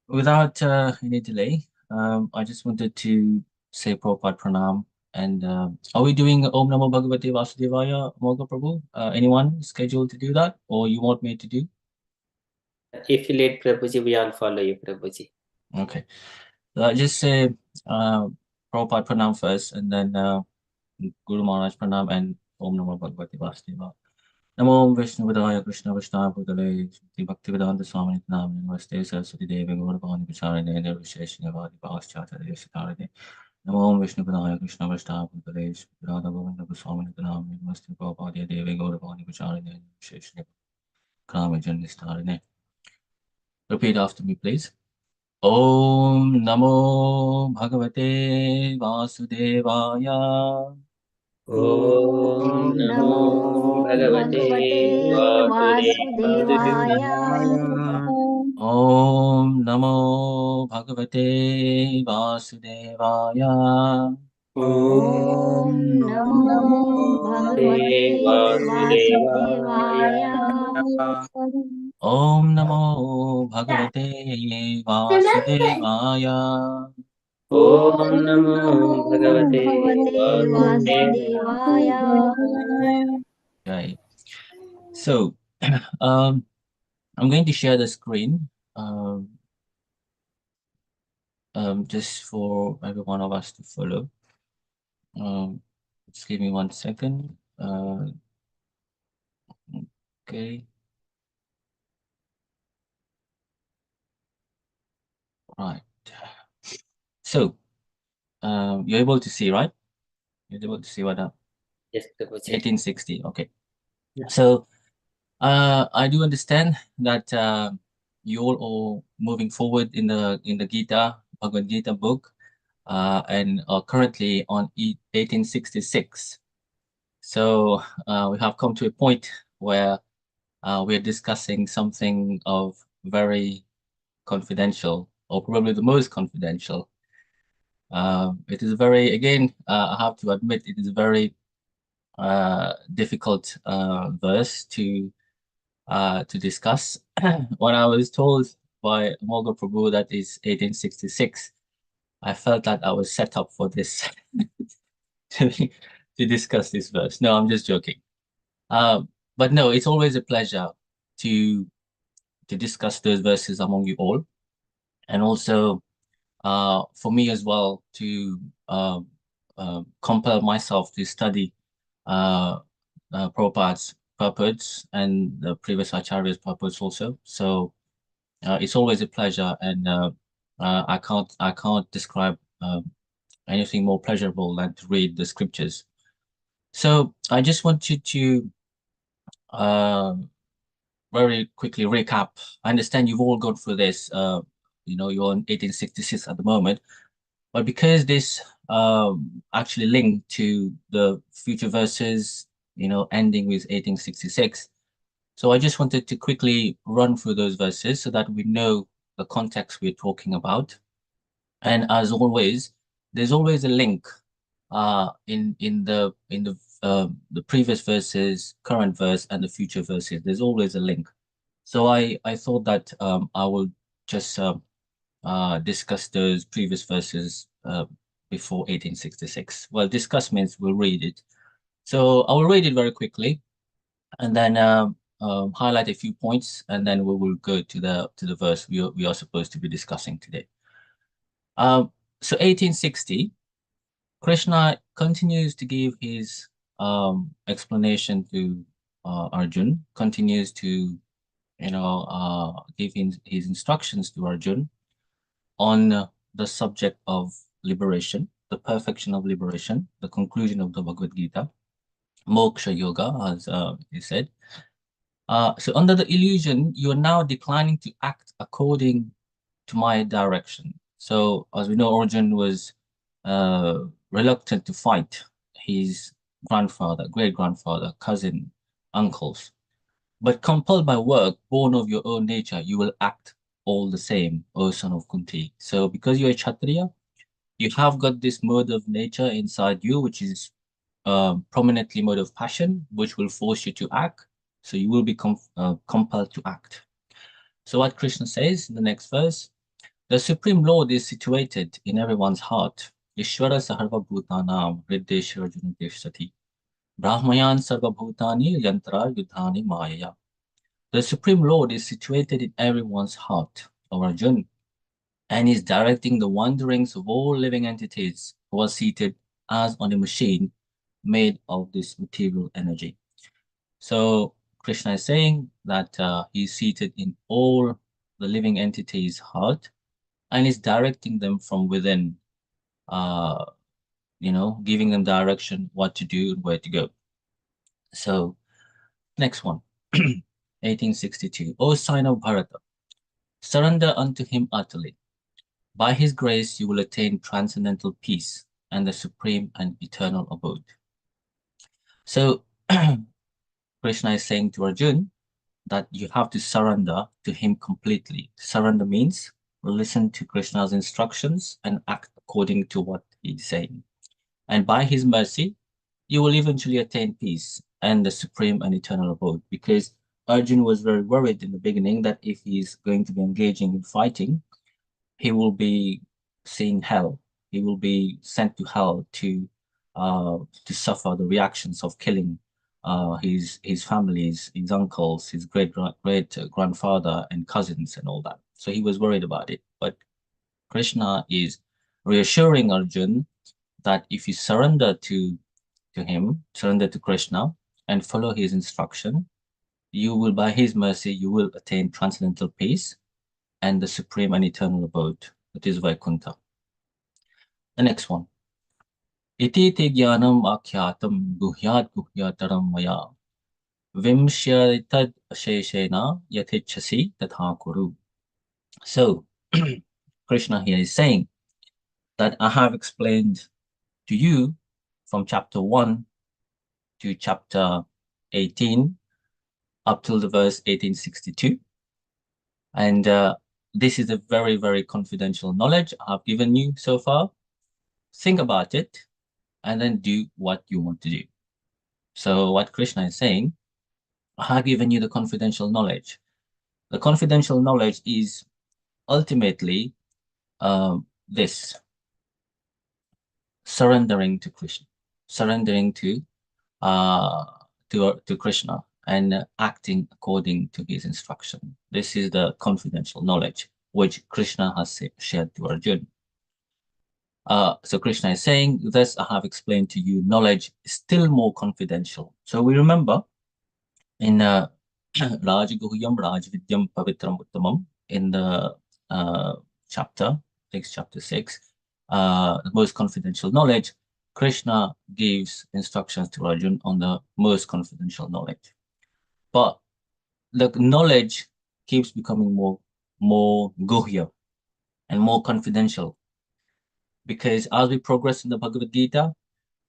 without any delay, I just wanted to say Prabhupada Pranam. And are we doing Om Namo Bhagavate Vasudevaya, Moga Prabhu? Anyone scheduled to do that, or you want me to do? If you lead Prabhuji, we all follow you, Prabhuji. Okay. Just say Prabhupada Pranam first, and then Guru Maharaj Pranam and Om Namo Bhagavate Vasudevaya. Namo Vishnu Vidaya Krishna Vishna Bhagale Shri Bhakti Vedanta Swami Nam Namaste Saraswati Devi Gaura Bhani Vicharane Nirvisheshna Vadi Bhaschatarya Sitarade Namo Vishnu Vidaya Krishna Vishna Bhagale Shri Radha Govinda Swami Nam Namaste Prabhupada Devi Gaura Bhani Vicharane Nirvisheshna Krame Jannistarane. Repeat after me, please. Om Namo Bhagavate Vasudevaya. Om Namo Bhagavate Vasudevaya. Om Namo Bhagavate Vasudevaya. Om Namo Bhagavate Vasudevaya. Om Namo Bhagavate Vasudevaya. Om Namo Bhagavate Vasudevaya. Okay. So, I'm going to share the screen just for every one of us to follow. Just give me 1 second. Okay. Right. So, you're able to see, right? You're able to see what up? Yes, Prabhuji. 1860. Okay. So, I do understand that you all are moving forward in the Gita, Bhagavad-Gita book, and are currently on 1866. So we have come to a point where we're discussing something of very confidential, or probably the most confidential. It is very, again, I have to admit, it is a very difficult verse to discuss. When I was told by Morgan Prabhu that is 1866, I felt that I was set up for this to discuss this verse. No, I'm just joking. But no, it's always a pleasure to discuss those verses among you all, and also for me as well to compel myself to study Prabhupada's purports and the previous Acharya's purports also. So it's always a pleasure, and I can't describe anything more pleasurable than to read the scriptures. So I just wanted to very quickly recap. I understand you've all gone through this. You're on 1866 at the moment, but because this actually linked to the future verses, ending with 1866. So I just wanted to quickly run through those verses so that we know the context we're talking about. And as always, there's always a link in the previous verses, current verse, and the future verses. There's always a link. So I thought that I will just discuss those previous verses before 1866. Well, discuss means we'll read it. So I will read it very quickly, and then highlight a few points, and then we will go to the verse we are supposed to be discussing today. So 1860, Krishna continues to give his explanation to Arjun, continues to give his instructions to Arjun on the subject of liberation, the perfection of liberation, the conclusion of the Bhagavad-Gita, Moksha Yoga, as he said. So under the illusion, you are now declining to act according to my direction. So as we know, Arjun was reluctant to fight his grandfather, great-grandfather, cousin, uncles. But compelled by work, born of your own nature, you will act all the same, O son of Kunti. So because you're a Kshatriya, you have got this mode of nature inside you, which is prominently mode of passion, which will force you to act. So you will be compelled to act. So what Krishna says in the next verse, the Supreme Lord is situated in everyone's heart. Ishvara Saharva Bhutanam Riddeshwar Junadeshati. Brahmayan Sarva Bhutani Yantra Yudhani Maya. The Supreme Lord is situated in everyone's heart, O Arjun, and is directing the wanderings of all living entities who are seated as on a machine made of this material energy. So Krishna is saying that he's seated in all the living entities' heart and is directing them from within, giving them direction, what to do and where to go. So next one, 1862. O sign of Bharata, Surrender unto him utterly. By his grace, you will attain transcendental peace and the supreme and eternal abode. So Krishna is saying to Arjuna that you have to surrender to him completely. Surrender means listen to Krishna's instructions and act according to what he's saying. And by his mercy, you will eventually attain peace and the supreme and eternal abode. Because Arjuna was very worried in the beginning that if he's going to be engaging in fighting, he will be seeing hell. He will be sent to hell to suffer the reactions of killing his families, his uncles, his great grandfather and cousins and all that. So he was worried about it. But Krishna is reassuring Arjuna that if you surrender to him, surrender to Krishna and follow his instruction, you will, by his mercy, you will attain transcendental peace and the supreme and eternal abode, that is Vaikuntha. The next one. Iti te jnanam akhyatam guhyat guhyataram maya vimshyatad asheshena yathichasi tatha kuru. So, Krishna here is saying that I have explained to you from chapter 1 to chapter 18 up till the verse 1862. And this is a very, very confidential knowledge I've given you so far. Think about it and then do what you want to do. So what Krishna is saying, I have given you the confidential knowledge. The confidential knowledge is ultimately this: surrendering to Krishna, surrendering to Krishna and acting according to his instruction. This is the confidential knowledge which Krishna has shared to Arjuna. So Krishna is saying, thus I have explained to you knowledge is still more confidential. So we remember in Raj Guhyam Raj Vidyam Pavitram Uttamam, in the chapter 6, the most confidential knowledge, Krishna gives instructions to Arjuna on the most confidential knowledge. But the knowledge keeps becoming more guhya and more confidential, because as we progress in the Bhagavadgita,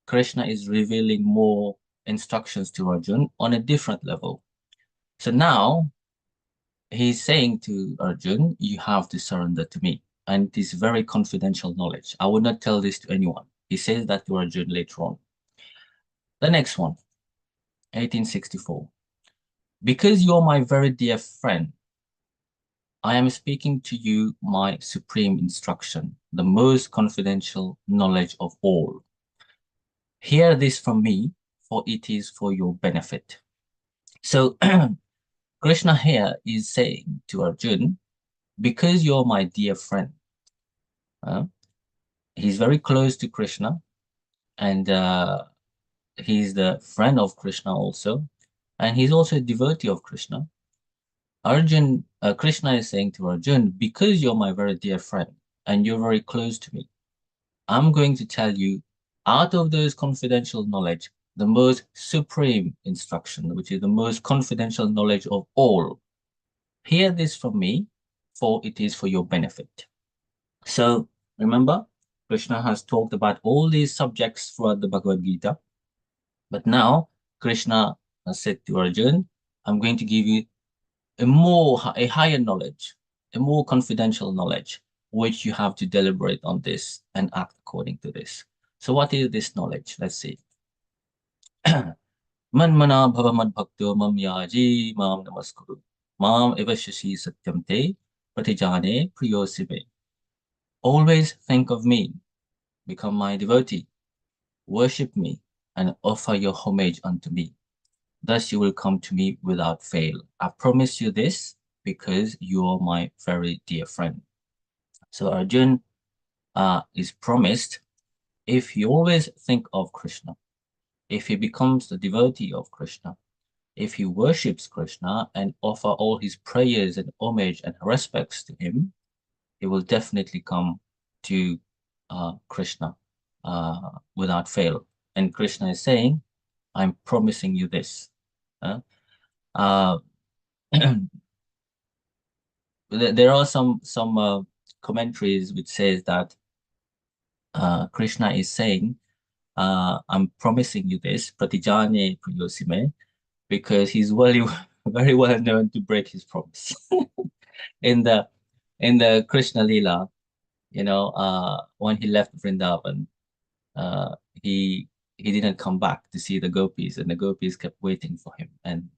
Krishna is revealing more instructions to Arjuna on a different level. So now he's saying to Arjuna, you have to surrender to me. And it is very confidential knowledge. I would not tell this to anyone. He says that to Arjuna later on. The next one, 1864. Because you are my very dear friend, I am speaking to you my supreme instruction, the most confidential knowledge of all. Hear this from me, for it is for your benefit. So Krishna here is saying to Arjuna, because you're my dear friend, he's very close to Krishna, and he's the friend of Krishna also, and he's also a devotee of Krishna. Krishna is saying to Arjuna, because you're my very dear friend and you're very close to me, I'm going to tell you, out of those confidential knowledge, the most supreme instruction, which is the most confidential knowledge of all. Hear this from me, for it is for your benefit. So remember, Krishna has talked about all these subjects throughout the Bhagavad Gita. But now Krishna has said to Arjuna, I'm going to give you a higher knowledge, a more confidential knowledge, which you have to deliberate on this and act according to this. So what is this knowledge? Let's see. Manmana bhavamad bhakto mam yaji mam namaskuru. Mam evashashi satyam te pratijane priyosive. Always think of me, become my devotee, worship me, and offer your homage unto me. Thus you will come to me without fail. I promise you this because you are my very dear friend. So Arjuna is promised, if he always think of Krishna, if he becomes the devotee of Krishna, if he worships Krishna and offer all his prayers and homage and respects to him, he will definitely come to Krishna without fail. And Krishna is saying, I'm promising you this. there are some commentaries which says that Krishna is saying, I'm promising you this, pratijane priyosime, because he's very well known to break his promise. in the Krishna Lila, when he left Vrindavan, he didn't come back to see the gopis, and the gopis kept waiting for him, and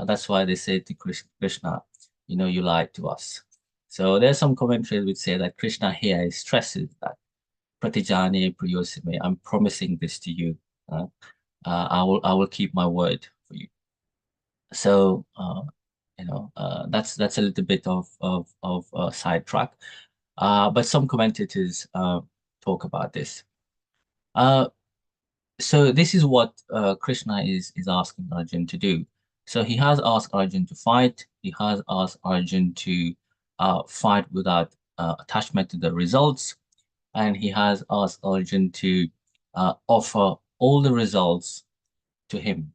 that's why they say to Krishna, you lied to us. So there's some commentaries which say that Krishna here stresses that pratijane priyosime, I'm promising this to you. I will keep my word for you. So that's a little bit of sidetrack. But some commentators talk about this. So this is what Krishna is asking Arjun to do. So he has asked Arjun to fight. He has asked Arjun to fight without attachment to the results. And he has asked Arjun to offer all the results to him.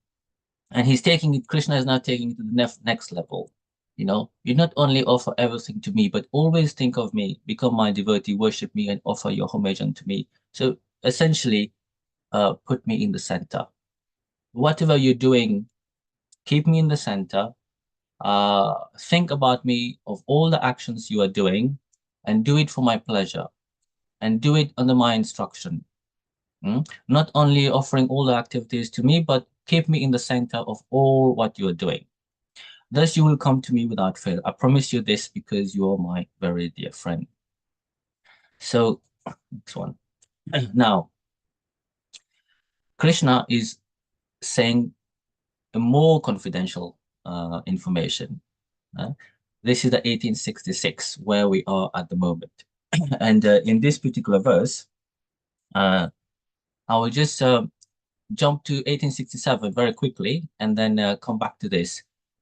And he's taking it, Krishna is now taking it to the next level. You not only offer everything to me, but always think of me, become my devotee, worship me, and offer your homage unto me. So essentially, put me in the center. Whatever you're doing, keep me in the center. Think about me of all the actions you are doing, and do it for my pleasure, and do it under my instruction. Not only offering all the activities to me, but keep me in the center of all what you are doing. Thus you will come to me without fail. I promise you this because you are my very dear friend. So, next one. Now, Krishna is saying a more confidential information. This is the 1866 where we are at the moment. And in this particular verse, I will just jump to 1867 very quickly and then come back to this.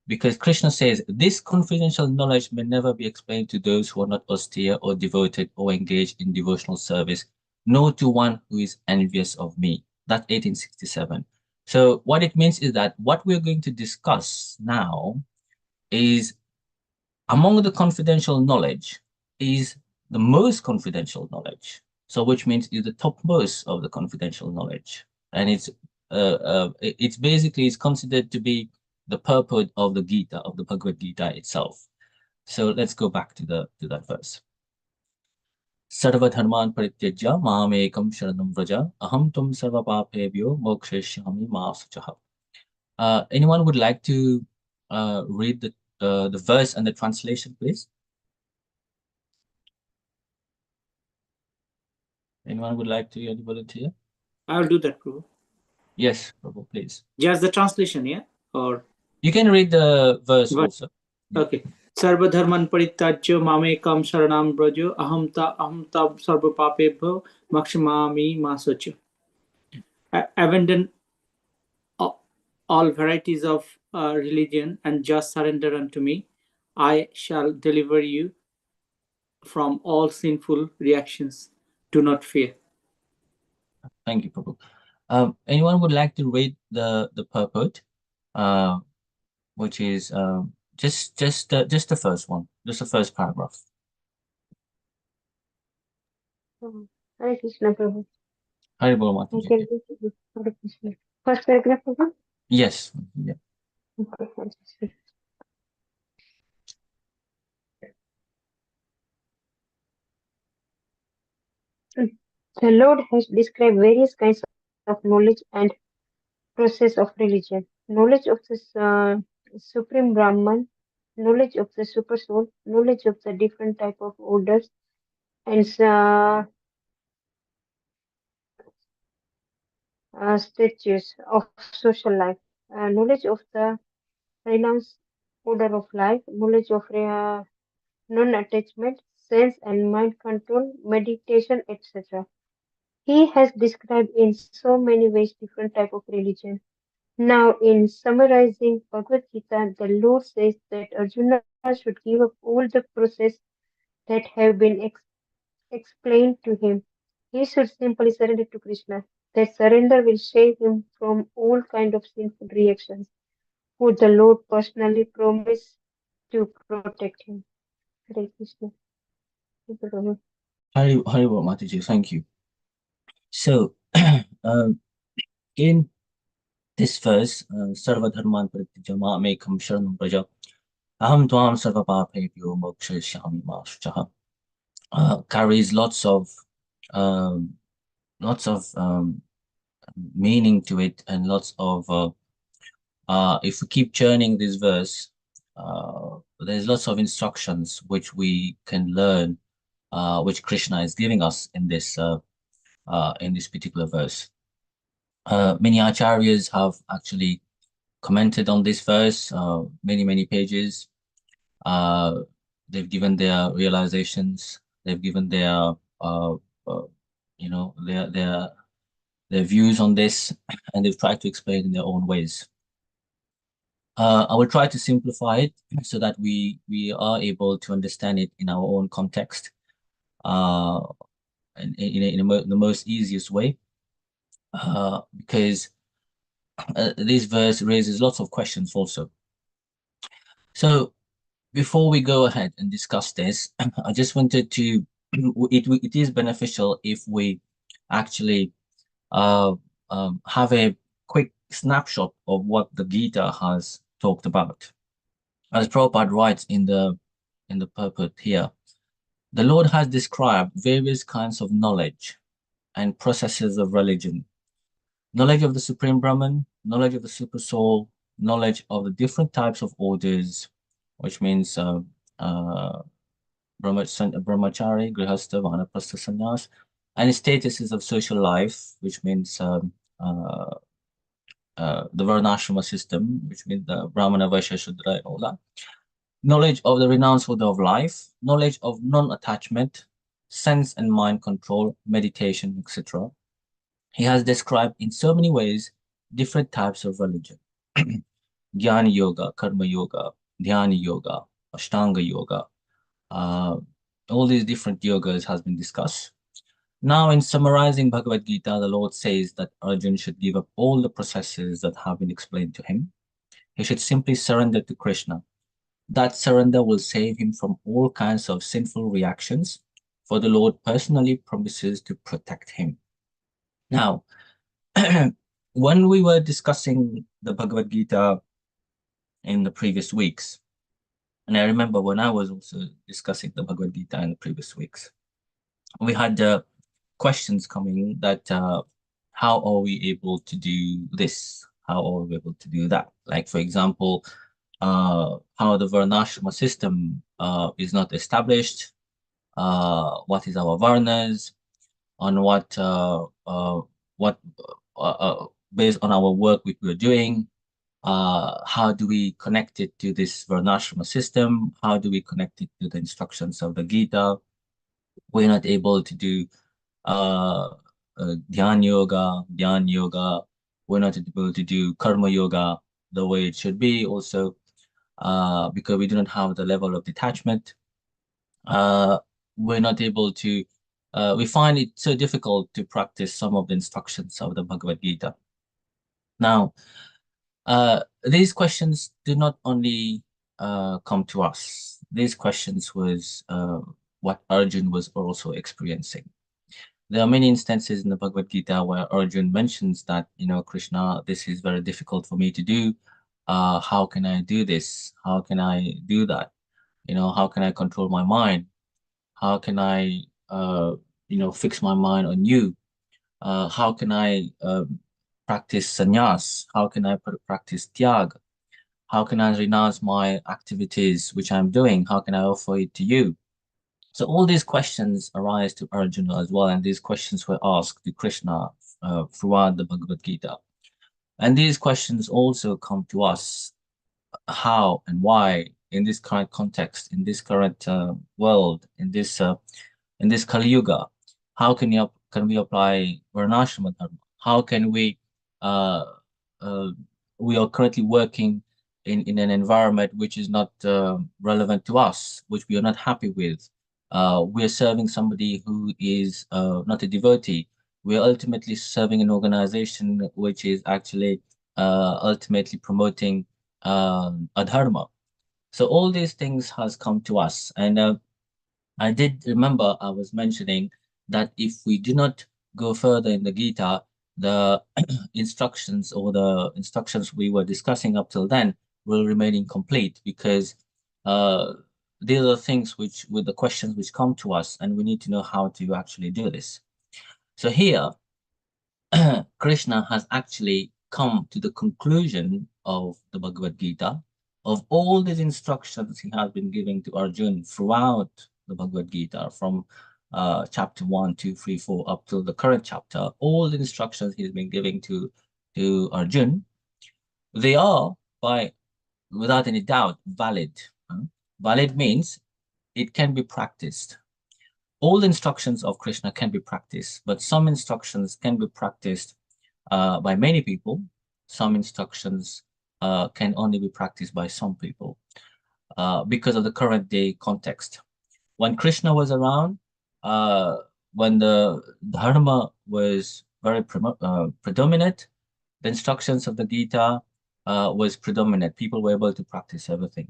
Because Krishna says, this confidential knowledge may never be explained to those who are not austere or devoted or engaged in devotional service, nor to one who is envious of me. That's 1867. So what it means is that what we're going to discuss now is among the confidential knowledge is the most confidential knowledge. So which means is the topmost of the confidential knowledge. And it's basically is considered to be the purport of the Gita, of the Bhagavad-Gita itself. So let's go back to that verse. Sarva dharman parityajya mam ekam sharanam vraja aham tum sarva papebhyo moksheshyami ma suchaha. Anyone would like to read the verse and the translation, please? Anyone would like to volunteer? I'll do that, Prabhu. Yes, Prabhu, please. Just the translation, yeah? Or you can read the verse also. Okay. Sarva dharman parityajya mamekam sharanam brajo aham ta sarva papebhyo moksheshyami ma suchaha. Abandon all varieties of religion and just surrender unto me. I shall deliver you from all sinful reactions. Do not fear. Thank you, Prabhu. Anyone would like to read the purport, which is just the first one, just the first paragraph. Hare Krishna, Prabhu. Hare Bol Mataji. I can read it. Hare Krishna. First paragraph, Prabhu? Yes. Yeah. Okay. The Lord has described various kinds of knowledge and process of religion. Knowledge of the Supreme Brahman, knowledge of the Super Soul, knowledge of the different type of orders, and stages of social life. Knowledge of the renounced order of life, knowledge of non-attachment, sense and mind control, meditation, etc. He has described in so many ways different type of religion. Now, in summarizing Bhagavad Gita, the Lord says that Arjuna should give up all the process that have been explained to him. He should simply surrender to Krishna. That surrender will save him from all kind of sinful reactions, for the Lord personally promised to protect him. Hare Krishna. Prabhu. Hari Bol Mataji, thank you. So, in this verse, Sarva Dharman Paritijama Mekam Sharanam Praja Aham Tvam Sarva Papebhyo Mokshayashyami Ma Shuchaha, carries lots of meaning to it, and lots of if we keep churning this verse, there's lots of instructions which we can learn, which Krishna is giving us in this particular verse. Many acharyas have actually commented on this verse, many pages. They've given their realizations, they've given their their views on this, and they've tried to explain it in their own ways. I will try to simplify it so that we are able to understand it in our own context, in the most easiest way, because this verse raises lots of questions also. So before we go ahead and discuss this, I just wanted to, it is beneficial if we actually have a quick snapshot of what the Gita has talked about. As Prabhupada writes in the purport here, the Lord has described various kinds of knowledge and processes of religion. Knowledge of the Supreme Brahman, knowledge of the Super Soul, knowledge of the different types of orders, which means brahmachari, grihastha, vanaprastha, sannyas, and statuses of social life, which means the varnashrama system, which means the Brahmana, Vaishya, Shudra, and all that. Knowledge of the renounced order of life, knowledge of non-attachment, sense and mind control, meditation, etc. He has described in so many ways different types of religion. Jnana Yoga, Karma Yoga, Dhyana Yoga, Ashtanga Yoga. All these different yogas has been discussed. Now, in summarizing Bhagavad-gita, the Lord says that Arjuna should give up all the processes that have been explained to him. He should simply surrender to Krishna. That surrender will save him from all kinds of sinful reactions, for the Lord personally promises to protect him. Now, when we were discussing the Bhagavad Gita in the previous weeks, and I remember when I was also discussing the Bhagavad Gita in the previous weeks, we had questions coming that how are we able to do this? How are we able to do that? Like, for example, how the varnashrama system is not established, what is our varnas, on what based on our work which we're doing, how do we connect it to this varnashrama system? How do we connect it to the instructions of the Gita? We're not able to do Dhyana Yoga. We're not able to do Karma Yoga the way it should be also, because we do not have the level of detachment. We're not able to, we find it so difficult to practice some of the instructions of the Bhagavad Gita. Now, these questions do not only come to us. These questions was what Arjuna was also experiencing. There are many instances in the Bhagavad Gita where Arjuna mentions that, Krishna, this is very difficult for me to do. How can I do this? How can I do that? How can I control my mind? How can I, fix my mind on you? How can I practice sannyas? How can I practice tyag? How can I renounce my activities which I'm doing? How can I offer it to you? So all these questions arise to Arjuna as well, and these questions were asked to Krishna throughout the Bhagavad Gita. And these questions also come to us, how and why in this current context, in this current world, in this Kali Yuga, how can we apply Varnashrama Dharma? How can we are currently working in an environment which is not relevant to us, which we are not happy with. We are serving somebody who is not a devotee. We are ultimately serving an organization which is actually ultimately promoting adharma. So all these things has come to us, and I did remember I was mentioning that if we do not go further in the Gita, the instructions we were discussing up till then will remain incomplete, because these are things with the questions which come to us, and we need to know how to actually do this. So here, Krishna has actually come to the conclusion of the Bhagavad Gita, of all these instructions he has been giving to Arjun throughout the Bhagavad Gita, from chapter 1, 2, 3, 4 up till the current chapter. All the instructions he's been giving to Arjun, they are, without any doubt, valid. Valid means it can be practiced. All instructions of Krishna can be practiced, but some instructions can be practiced by many people. Some instructions can only be practiced by some people because of the current day context. When Krishna was around, when the dharma was very predominant, the instructions of the Gita was predominant. People were able to practice everything.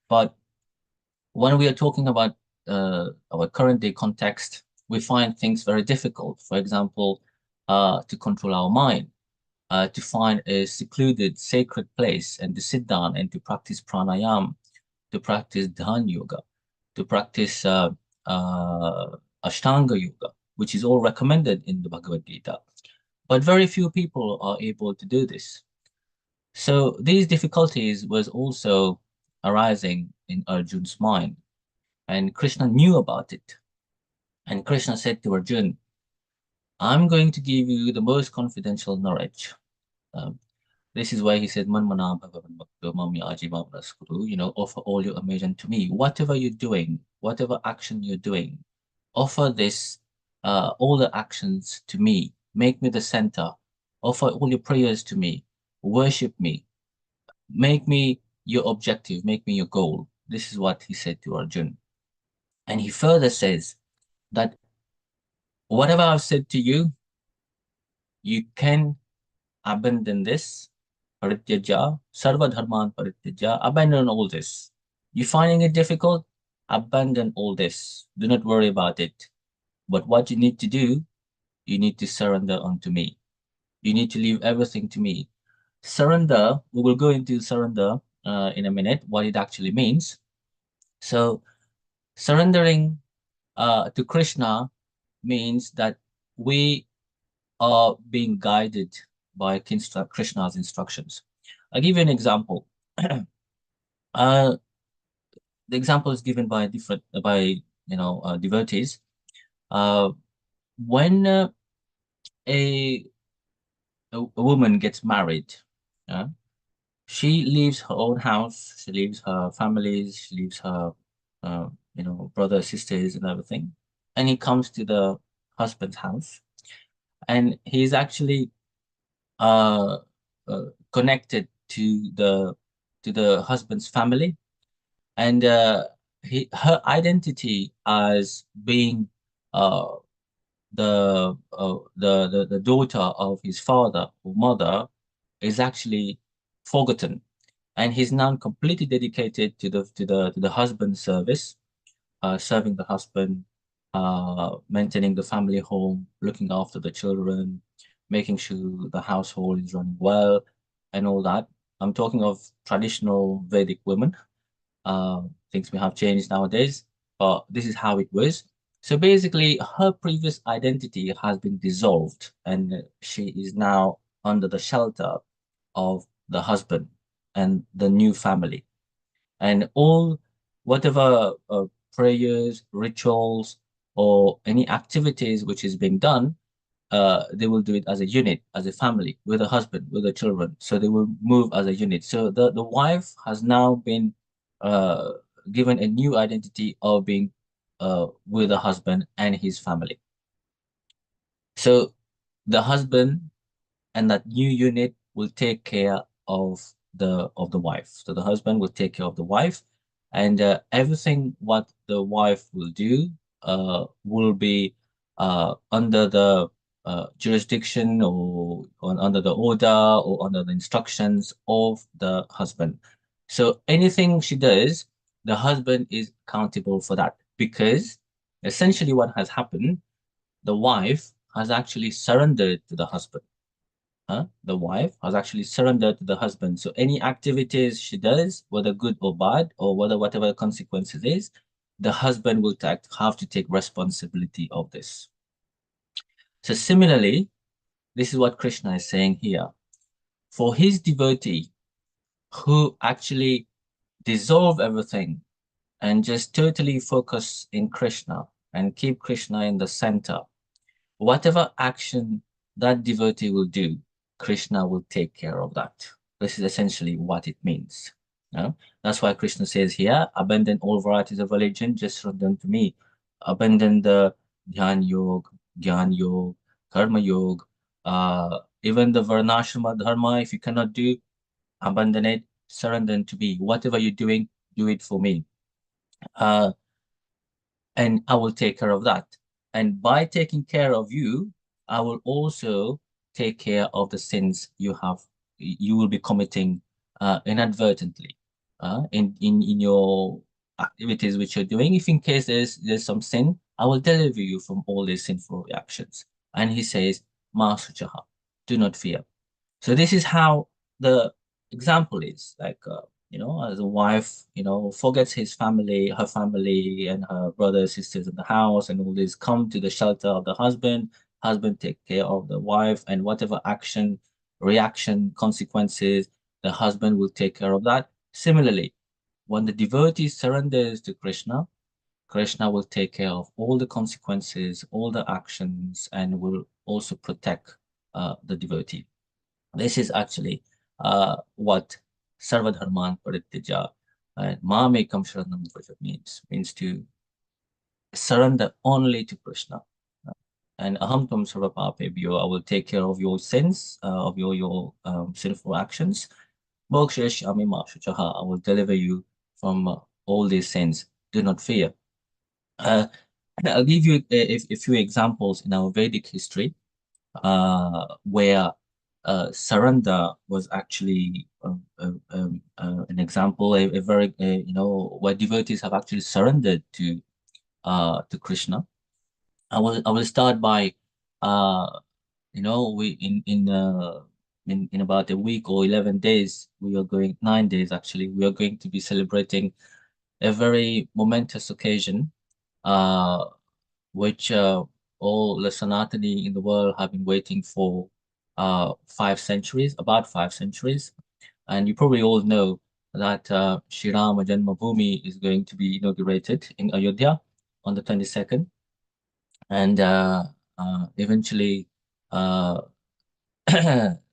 But when we are talking about our current day context, we find things very difficult. For example, to control our mind, to find a secluded, sacred place and to sit down and to practice pranayam, to practice dhan yoga, to practice ashtanga yoga, which is all recommended in the Bhagavad Gita. But very few people are able to do this. So these difficulties was also arising in Arjun's mind, and Krishna knew about it. And Krishna said to Arjun, I'm going to give you the most confidential knowledge. This is why he said, Manmana Bhagavan Bhakto Mami Ajima Praskuru, offer all your amazement to me. Whatever you're doing, whatever action you're doing, offer this, all the actions to me. Make me the center. Offer all your prayers to me. Worship me. Make me your objective. Make me your goal. This is what he said to Arjun. And he further says that whatever I've said to you, you can abandon this. Parityaja, Sarva Dharman Parityaja, abandon all this. You finding it difficult? Abandon all this. Do not worry about it. But what you need to do, you need to surrender unto me. You need to leave everything to me. Surrender, we will go into surrender in a minute, what it actually means. So surrendering to Krishna means that we are being guided by Krishna's instructions. I'll give you an example. The example is given by devotees. When a woman gets married, she leaves her own house, she leaves her families, she leaves her brothers, sisters, and everything, and he comes to the husband's house, and he's actually connected to the husband's family, and her identity as being the daughter of his father or mother is actually forgotten, and he's now completely dedicated to the husband's service, serving the husband, maintaining the family home, looking after the children, making sure the household is running well, and all that. I'm talking of traditional Vedic women. Things may have changed nowadays, but this is how it was. So basically, her previous identity has been dissolved, and she is now under the shelter of the husband and the new family. And whatever prayers, rituals, or any activities which is being done, they will do it as a unit, as a family, with a husband, with the children. So they will move as a unit. So the wife has now been given a new identity of being with the husband and his family. So the husband and that new unit will take care of the wife. So the husband will take care of the wife, and everything what the wife will do will be under the jurisdiction or under the order or under the instructions of the husband. So anything she does, the husband is accountable for that, because Essentially, what has happened, the wife has actually surrendered to the husband. The wife has actually surrendered to the husband. So any activities she does, whether good or bad, or whatever consequences is, the husband will have to take responsibility of this. So similarly, this is what Krishna is saying here. For his devotee who actually dissolve everything and just totally focus in Krishna and keep Krishna in the center, whatever action that devotee will do, Krishna will take care of that. This is essentially what it means. That's why Krishna says here, abandon all varieties of religion, just surrender to me. Abandon the Dhyan Yoga, Gyan Yoga, Karma Yoga, even the Varnashrama Dharma, if you cannot do, abandon it, surrender to me. Whatever you're doing, do it for me. And I will take care of that. And by taking care of you, I will also take care of the sins you will be committing inadvertently in your activities which you're doing. If in case there's some sin, I will deliver you from all these sinful reactions. And he says, Ma Suchaha, do not fear. So this is how the example is, like as a wife, forgets her family and her brothers, sisters in the house and all this, come to the shelter of the husband take care of the wife, and whatever action, reaction, consequences, the husband will take care of that. Similarly, when the devotee surrenders to Krishna, Krishna will take care of all the consequences, all the actions, and will also protect the devotee. This is actually what Sarvadharman Parityaja and Mamekam Sharanam Vraja means to surrender only to Krishna. And Aham Tam Sarvapapebhyo, I will take care of your sins, of your sinful actions. Bhakshayashyami Ma Shuchaha, I will deliver you from all these sins. Do not fear. I'll give you a few examples in our Vedic history where surrender was actually an example, a very where devotees have actually surrendered to Krishna. I will start by we in about a week or 11 days, we are going 9 days actually, we are going to be celebrating a very momentous occasion which all the Sanatani in the world have been waiting for 5 centuries, about 5 centuries. And you probably all know that Sri Rama Janmabhoomi is going to be inaugurated in Ayodhya on the 22nd. And eventually Satyameva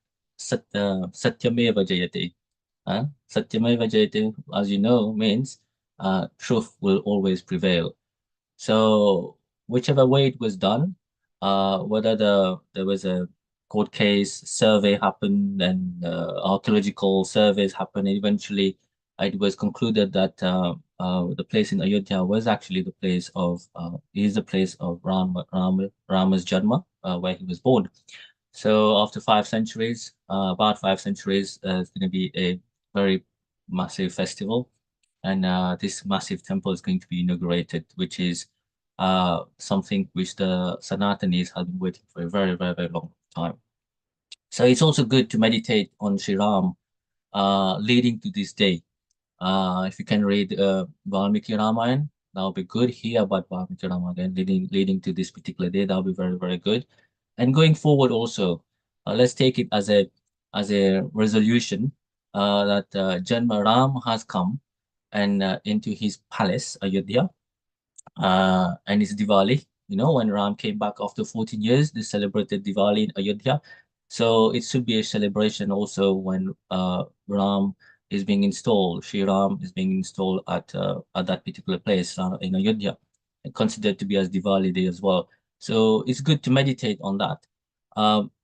Jayate. Satyameva Jayate, as you know, means truth will always prevail. So whichever way it was done, whether there was a court case, survey happened, and archaeological surveys happened, and eventually it was concluded that the place in Ayodhya was actually the place of Rama's Janma, where he was born. So after 5 centuries, about 5 centuries, it's going to be a very massive festival. And this massive temple is going to be inaugurated, which is something which the Sanatanis have been waiting for a very, very, very long time. So it's also good to meditate on Sri Ram leading to this day. If you can read Valmiki Ramayana, that'll be good. Hear about Valmiki Ramayana leading to this particular day. That'll be very, very good. And going forward also, let's take it as a resolution that Janma Ram has come and into his palace, Ayodhya, and it's Diwali. When Ram came back after 14 years, they celebrated Diwali in Ayodhya. So it should be a celebration also when Ram is being installed. Sri Ram is being installed at that particular place in Ayodhya, considered to be as Diwali day as well. So it's good to meditate on that.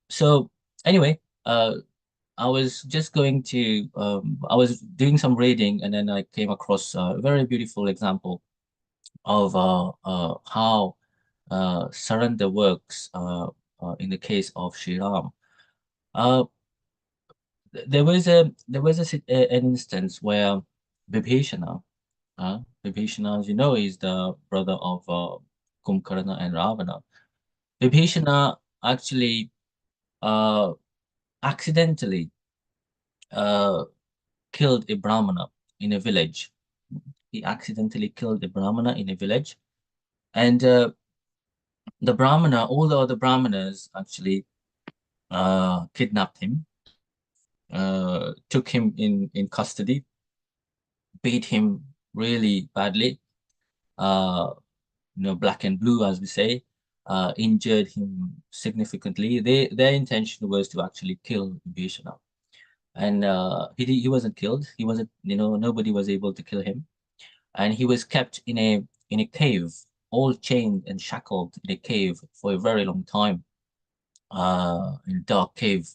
So anyway, I was just going to, I was doing some reading, and then I came across a very beautiful example of how surrender works in the case of Sri Ram. There was an instance where Vibhishana, Vibhishana, as you know, is the brother of Kumbhakarna and Ravana. Vibhishana actually accidentally killed a Brahmana in a village. He accidentally killed a Brahmana in a village. And the Brahmana, all the other Brahmanas actually kidnapped him, took him in custody, beat him really badly, black and blue, as we say, injured him significantly. Their intention was to actually kill Vibhishana. And he wasn't killed. He wasn't, nobody was able to kill him. And he was kept in a cave, all chained and shackled in a cave for a very long time, in a dark cave,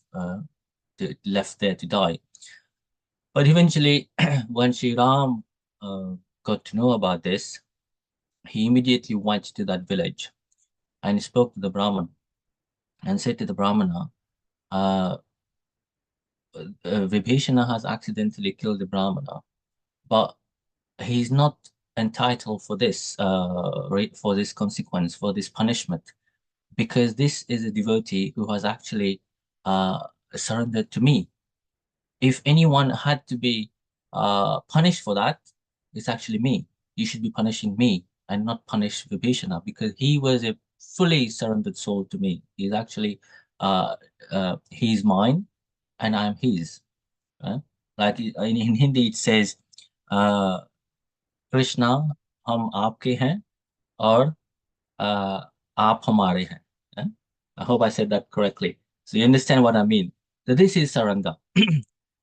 left there to die. But eventually, when Sri Ram got to know about this, he immediately went to that village and he spoke to the Brahman and said to the Brahmana, Vibhishana has accidentally killed the Brahmana, but he's not entitled for this consequence, for this punishment, because this is a devotee who has actually surrendered to me. If anyone had to be punished for that, it's actually me. You should be punishing me and not punish Vibhishana, because he was a fully surrendered soul to me. He's actually, he's mine and I'm his. Like in Hindi it says, Krishna हम आपके हैं और आप हमारे हैं. I hope I said that correctly. So you understand what I mean. So this is surrender.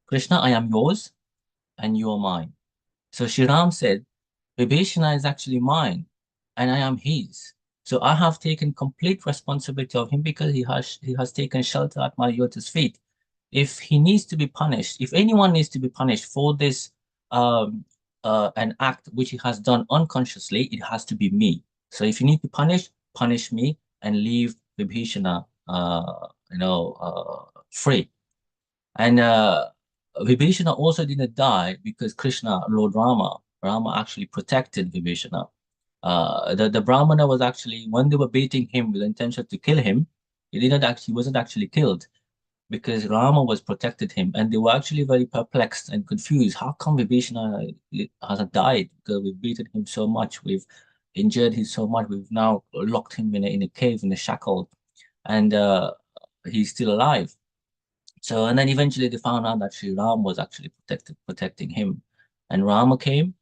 Krishna, I am yours and you are mine. So Shri Ram said, Vibhishana is actually mine and I am his. So I have taken complete responsibility of him because he has taken shelter at my lotus feet. If he needs to be punished, if anyone needs to be punished for this an act which he has done unconsciously, it has to be me. So if you need to punish me and leave Vibhishana free. And Vibhishana also didn't die because Krishna, Lord Rama actually protected Vibhishana. The Brahmana was actually, when they were beating him with the intention to kill him, he wasn't actually killed, because Rama was protected him, and they were actually very perplexed and confused. How come Vibhishana hasn't died? Because we've beaten him so much, we've injured him so much, we've now locked him in a cave, in a shackle, and he's still alive. So, and then eventually they found out that Sri Ram was actually protecting him, and Rama came,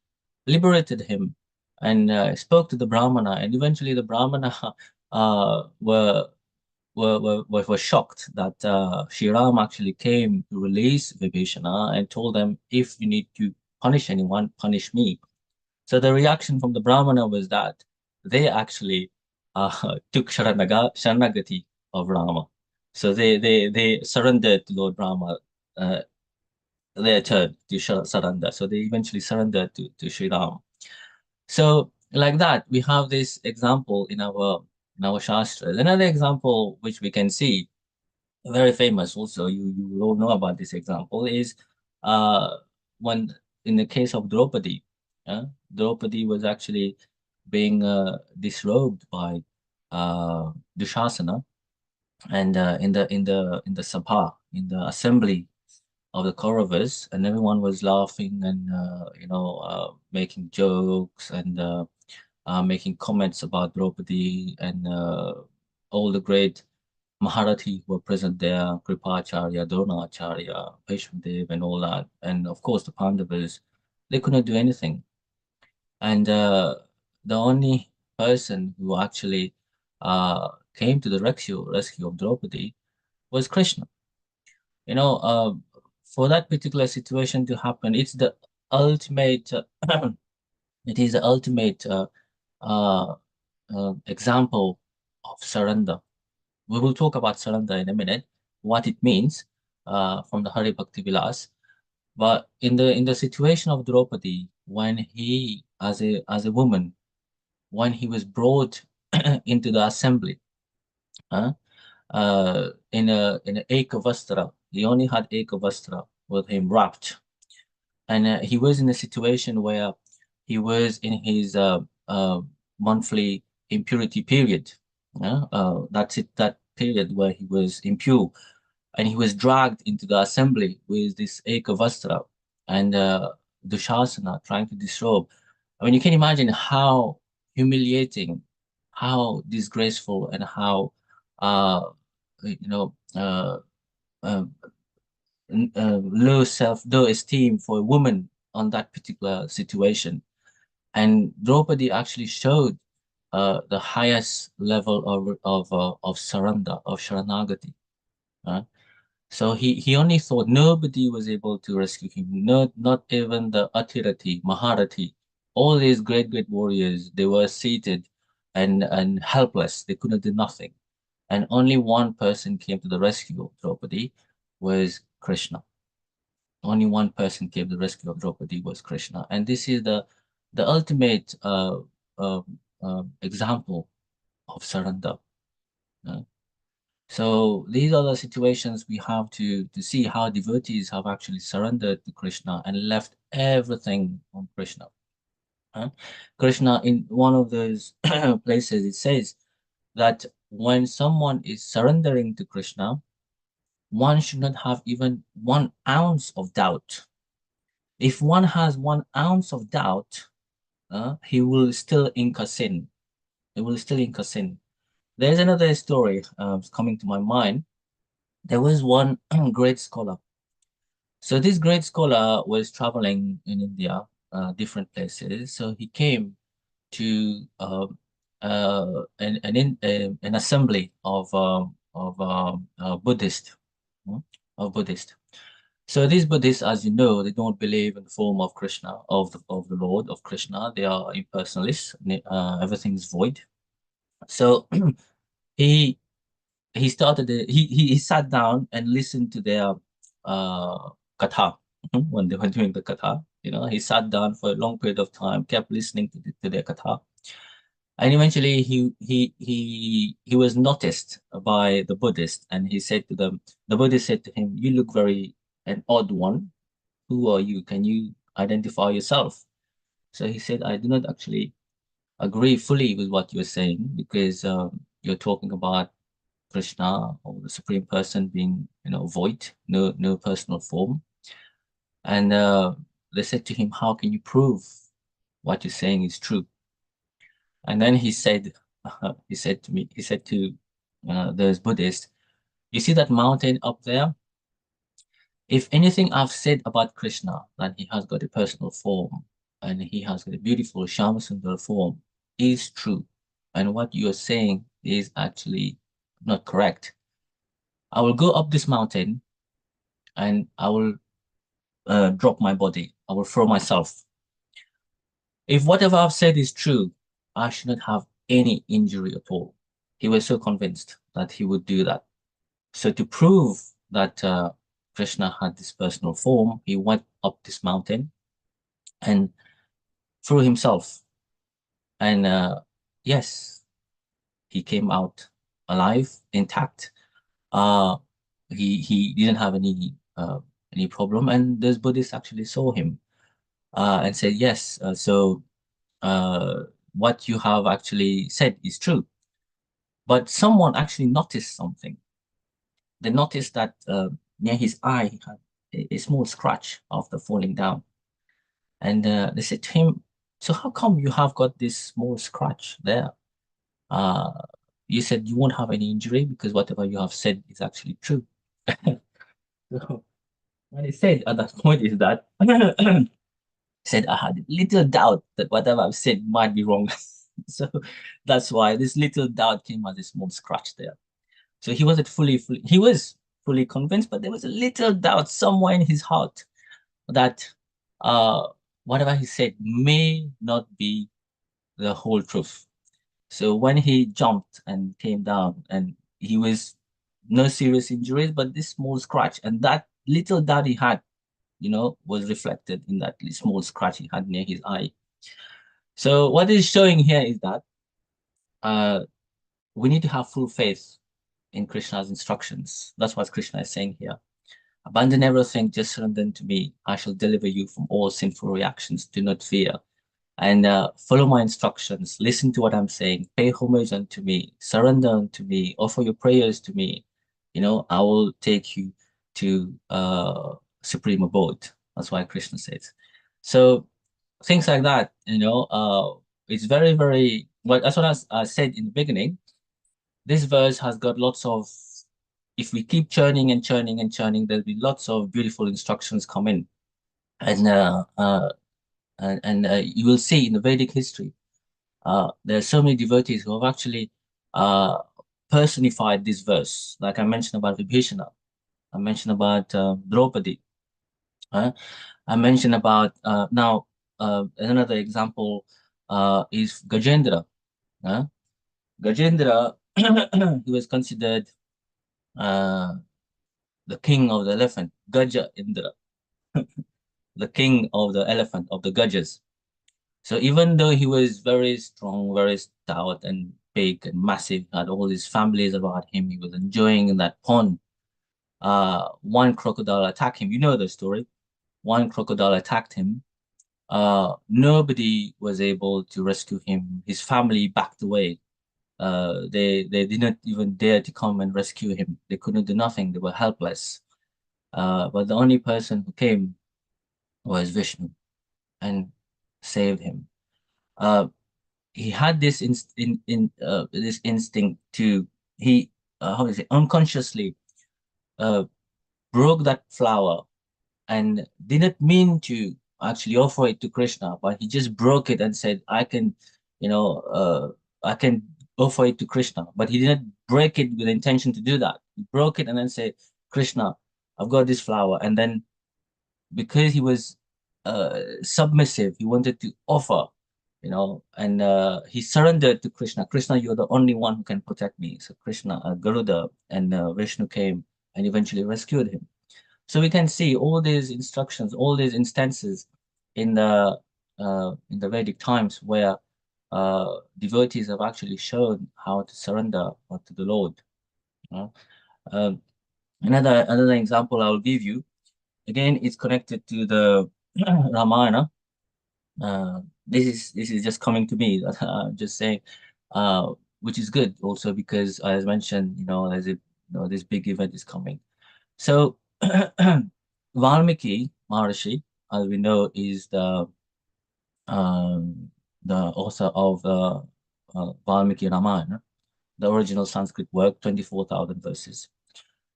liberated him, and spoke to the Brahmana, and eventually the Brahmana were shocked that Sri Ram actually came to release Vibhishana and told them, if you need to punish anyone, punish me. So the reaction from the Brahmana was that they actually took Sharanagati of Rama. So they surrendered to Lord Rama, their turn to surrender. So they eventually surrendered to Sri Ram. So like that, we have this example in our Shastras. Another example which we can see, very famous also, you all know about this example, is when in the case of Draupadi, Draupadi was actually being disrobed by Dushasana, and in the Sabha, in the assembly of the Kauravas, and everyone was laughing and making jokes and making comments about Draupadi, and all the great Maharathi were present there, Kripacharya, Dronacharya, Bhishmadev, and all that. And of course, the Pandavas, they couldn't do anything. And the only person who actually came to the rescue of Draupadi was Krishna. For that particular situation to happen, it's the ultimate, it is the ultimate example of surrender. We will talk about surrender in a minute, what it means from the Hari Bhakti Vilas. But in the situation of Draupadi, when he, as a woman, when he was brought into the assembly, in a ekavastra, he only had ekavastra with him wrapped, and he was in a situation where he was in his monthly impurity period. That's it, that period where he was impure, and he was dragged into the assembly with this Ekavastra and Dushasana trying to disrobe. I mean, you can imagine how humiliating, how disgraceful, and how low esteem for a woman on that particular situation. And Draupadi actually showed the highest level of surrender, of Sharanagati. So he only thought nobody was able to rescue him, not even the Atirati, Maharati, all these great warriors. They were seated and helpless. They couldn't do nothing. And only one person came to the rescue of Draupadi, was Krishna. Only one person came to the rescue of Draupadi, was Krishna. And this is the ultimate example of surrender. So these are the situations we have to see how devotees have actually surrendered to Krishna and left everything on Krishna. Krishna, in one of those places, it says that when someone is surrendering to Krishna, one should not have even 1 ounce of doubt. If one has 1 ounce of doubt, he will still incur sin. He will still incur sin. There's another story coming to my mind. There was one great scholar. So this great scholar was traveling in India, different places. So he came to an assembly of Buddhist. So these Buddhists, as you know, they don't believe in the form of Krishna, of the Lord, of Krishna. They are impersonalists. Everything's void. So he started. He sat down and listened to their katha when they were doing the katha. He sat down for a long period of time, kept listening to their katha, and eventually he was noticed by the Buddhist, and he said to them. The Buddhist said to him, "You look very an odd one. Who are you? Can you identify yourself?" So he said, "I do not actually agree fully with what you're saying, because you're talking about Krishna, or the Supreme Person, being void, no personal form." And they said to him, "How can you prove what you're saying is true?" And then he said to those Buddhists, "You see that mountain up there? If anything I've said about Krishna, that he has got a personal form and he has got a beautiful Shyamasundara form, is true, and what you are saying is actually not correct, I will go up this mountain and I will drop my body. I will throw myself. If whatever I've said is true, I should not have any injury at all." He was so convinced that he would do that. So to prove that Krishna had this personal form, he went up this mountain and threw himself. And yes, he came out alive, intact. He didn't have any problem, and those Buddhists actually saw him and said, "Yes, so what you have actually said is true." But someone actually noticed something. They noticed that near his eye, he had a small scratch after falling down. And they said to him, "So how come you have got this small scratch there? You said you won't have any injury because whatever you have said is actually true." So what he said at that point is that said, "I had little doubt that whatever I've said might be wrong." So that's why this little doubt came as a small scratch there. So he wasn't he was fully convinced, but there was a little doubt somewhere in his heart that whatever he said may not be the whole truth. So when he jumped and came down, and he was no serious injuries, but this small scratch, and that little doubt he had, was reflected in that small scratch he had near his eye. So what is showing here is that we need to have full faith in Krishna's instructions. That's what Krishna is saying here. "Abandon everything, just surrender to me. I shall deliver you from all sinful reactions. Do not fear." and follow my instructions, listen to what I'm saying, pay homage unto me, surrender unto me, offer your prayers to me, I will take you to supreme abode. That's why Krishna says. So things like that, it's very, very, well, that's what I said in the beginning. This verse has got lots of, if we keep churning and churning and churning, there'll be lots of beautiful instructions come in. And you will see in the Vedic history, there are so many devotees who have actually personified this verse. Like I mentioned about Vibhishana, I mentioned about Draupadi, I mentioned about now another example is Gajendra. Gajendra, he was considered the king of the elephant, Gaja Indra, the king of the elephant, of the Gajas. So even though he was very strong, very stout and big and massive, had all his families about him, he was enjoying in that pond. One crocodile attacked him. You know the story. One crocodile attacked him. Nobody was able to rescue him. His family backed away. They did not even dare to come and rescue him. They couldn't do nothing. They were helpless. But the only person who came was Vishnu and saved him. He had this this instinct to, he how is it, unconsciously broke that flower and didn't mean to actually offer it to Krishna, but he just broke it and said, I can offer it to Krishna. But he didn't break it with the intention to do that. He broke it and then said, Krishna, I've got this flower. And then because he was submissive, he wanted to offer, and he surrendered to Krishna. Krishna, you're the only one who can protect me. So Krishna, Garuda and Vishnu came and eventually rescued him. So we can see all these instructions, all these instances in the Vedic times where devotees have actually shown how to surrender to the Lord. Another example I will give you, again, is connected to the Ramayana. This is just coming to me. I'm just saying, which is good also because, as mentioned, this big event is coming. So Valmiki Maharishi, as we know, is the author of Valmiki Ramayana, the original Sanskrit work, 24,000 verses.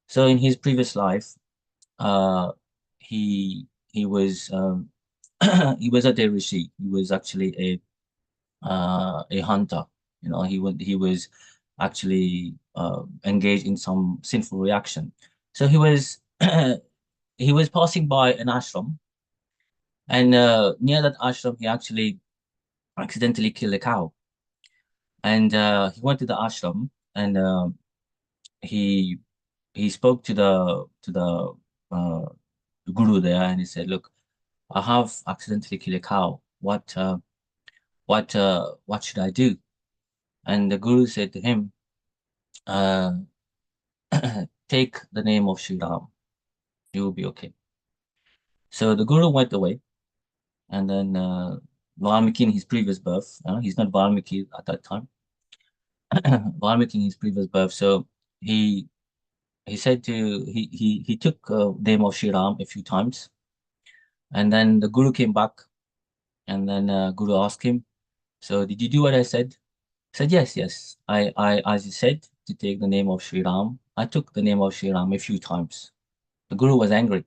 So in his previous life, he was he was a Rishi. He was actually a hunter. He was actually engaged in some sinful reaction. So he was he was passing by an ashram, and near that ashram, he actually accidentally killed a cow. And he went to the ashram, and he spoke to the guru there, and he said, "Look, I have accidentally killed a cow. What should I do?" And the guru said to him, "Take the name of Sri Ram. You will be okay." So the guru went away, and then Valmiki in his previous birth, he's not Valmiki at that time. Valmiki in his previous birth, so he said to he took name of Sri Ram a few times, and then the guru came back, and then guru asked him, "So did you do what I said?" He said, "Yes. I as you said to take the name of Sri Ram, I took the name of Sri Ram a few times." The guru was angry.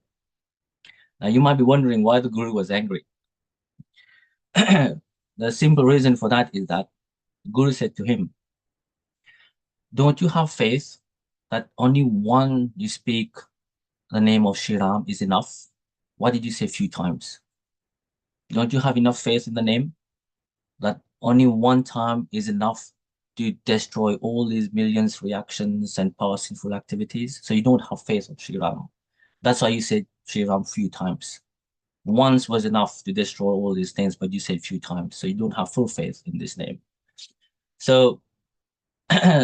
Now you might be wondering why the guru was angry. The simple reason for that is that the guru said to him, "Don't you have faith that only one you speak the name of Sri Ram is enough? Why did you say a few times? Don't you have enough faith in the name that only one time is enough to destroy all these millions reactions and past sinful activities? So you don't have faith of Sri Ram. That's why you said Sri Ram a few times. Once was enough to destroy all these things, but you said a few times. So you don't have full faith in this name." So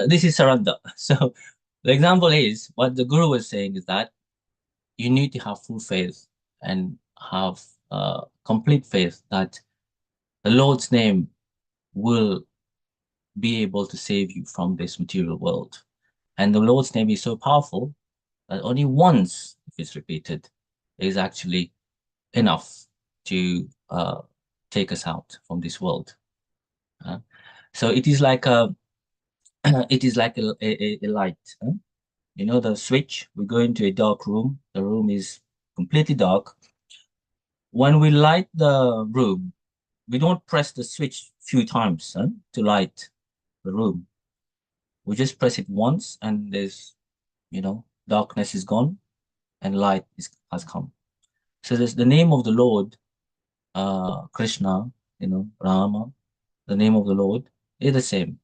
this is surrender. So the example is, what the guru was saying is that you need to have full faith and have complete faith that the Lord's name will be able to save you from this material world. And the Lord's name is so powerful that only once, if it's repeated, is actually enough to take us out from this world. So it is like a it is like a light. You know, the switch. We go into a dark room. The room is completely dark. When we light the room, we don't press the switch few times to light the room. We just press it once, and there's, darkness is gone, and light has come. So there's the name of the Lord, Krishna, Rama. The name of the Lord is the same.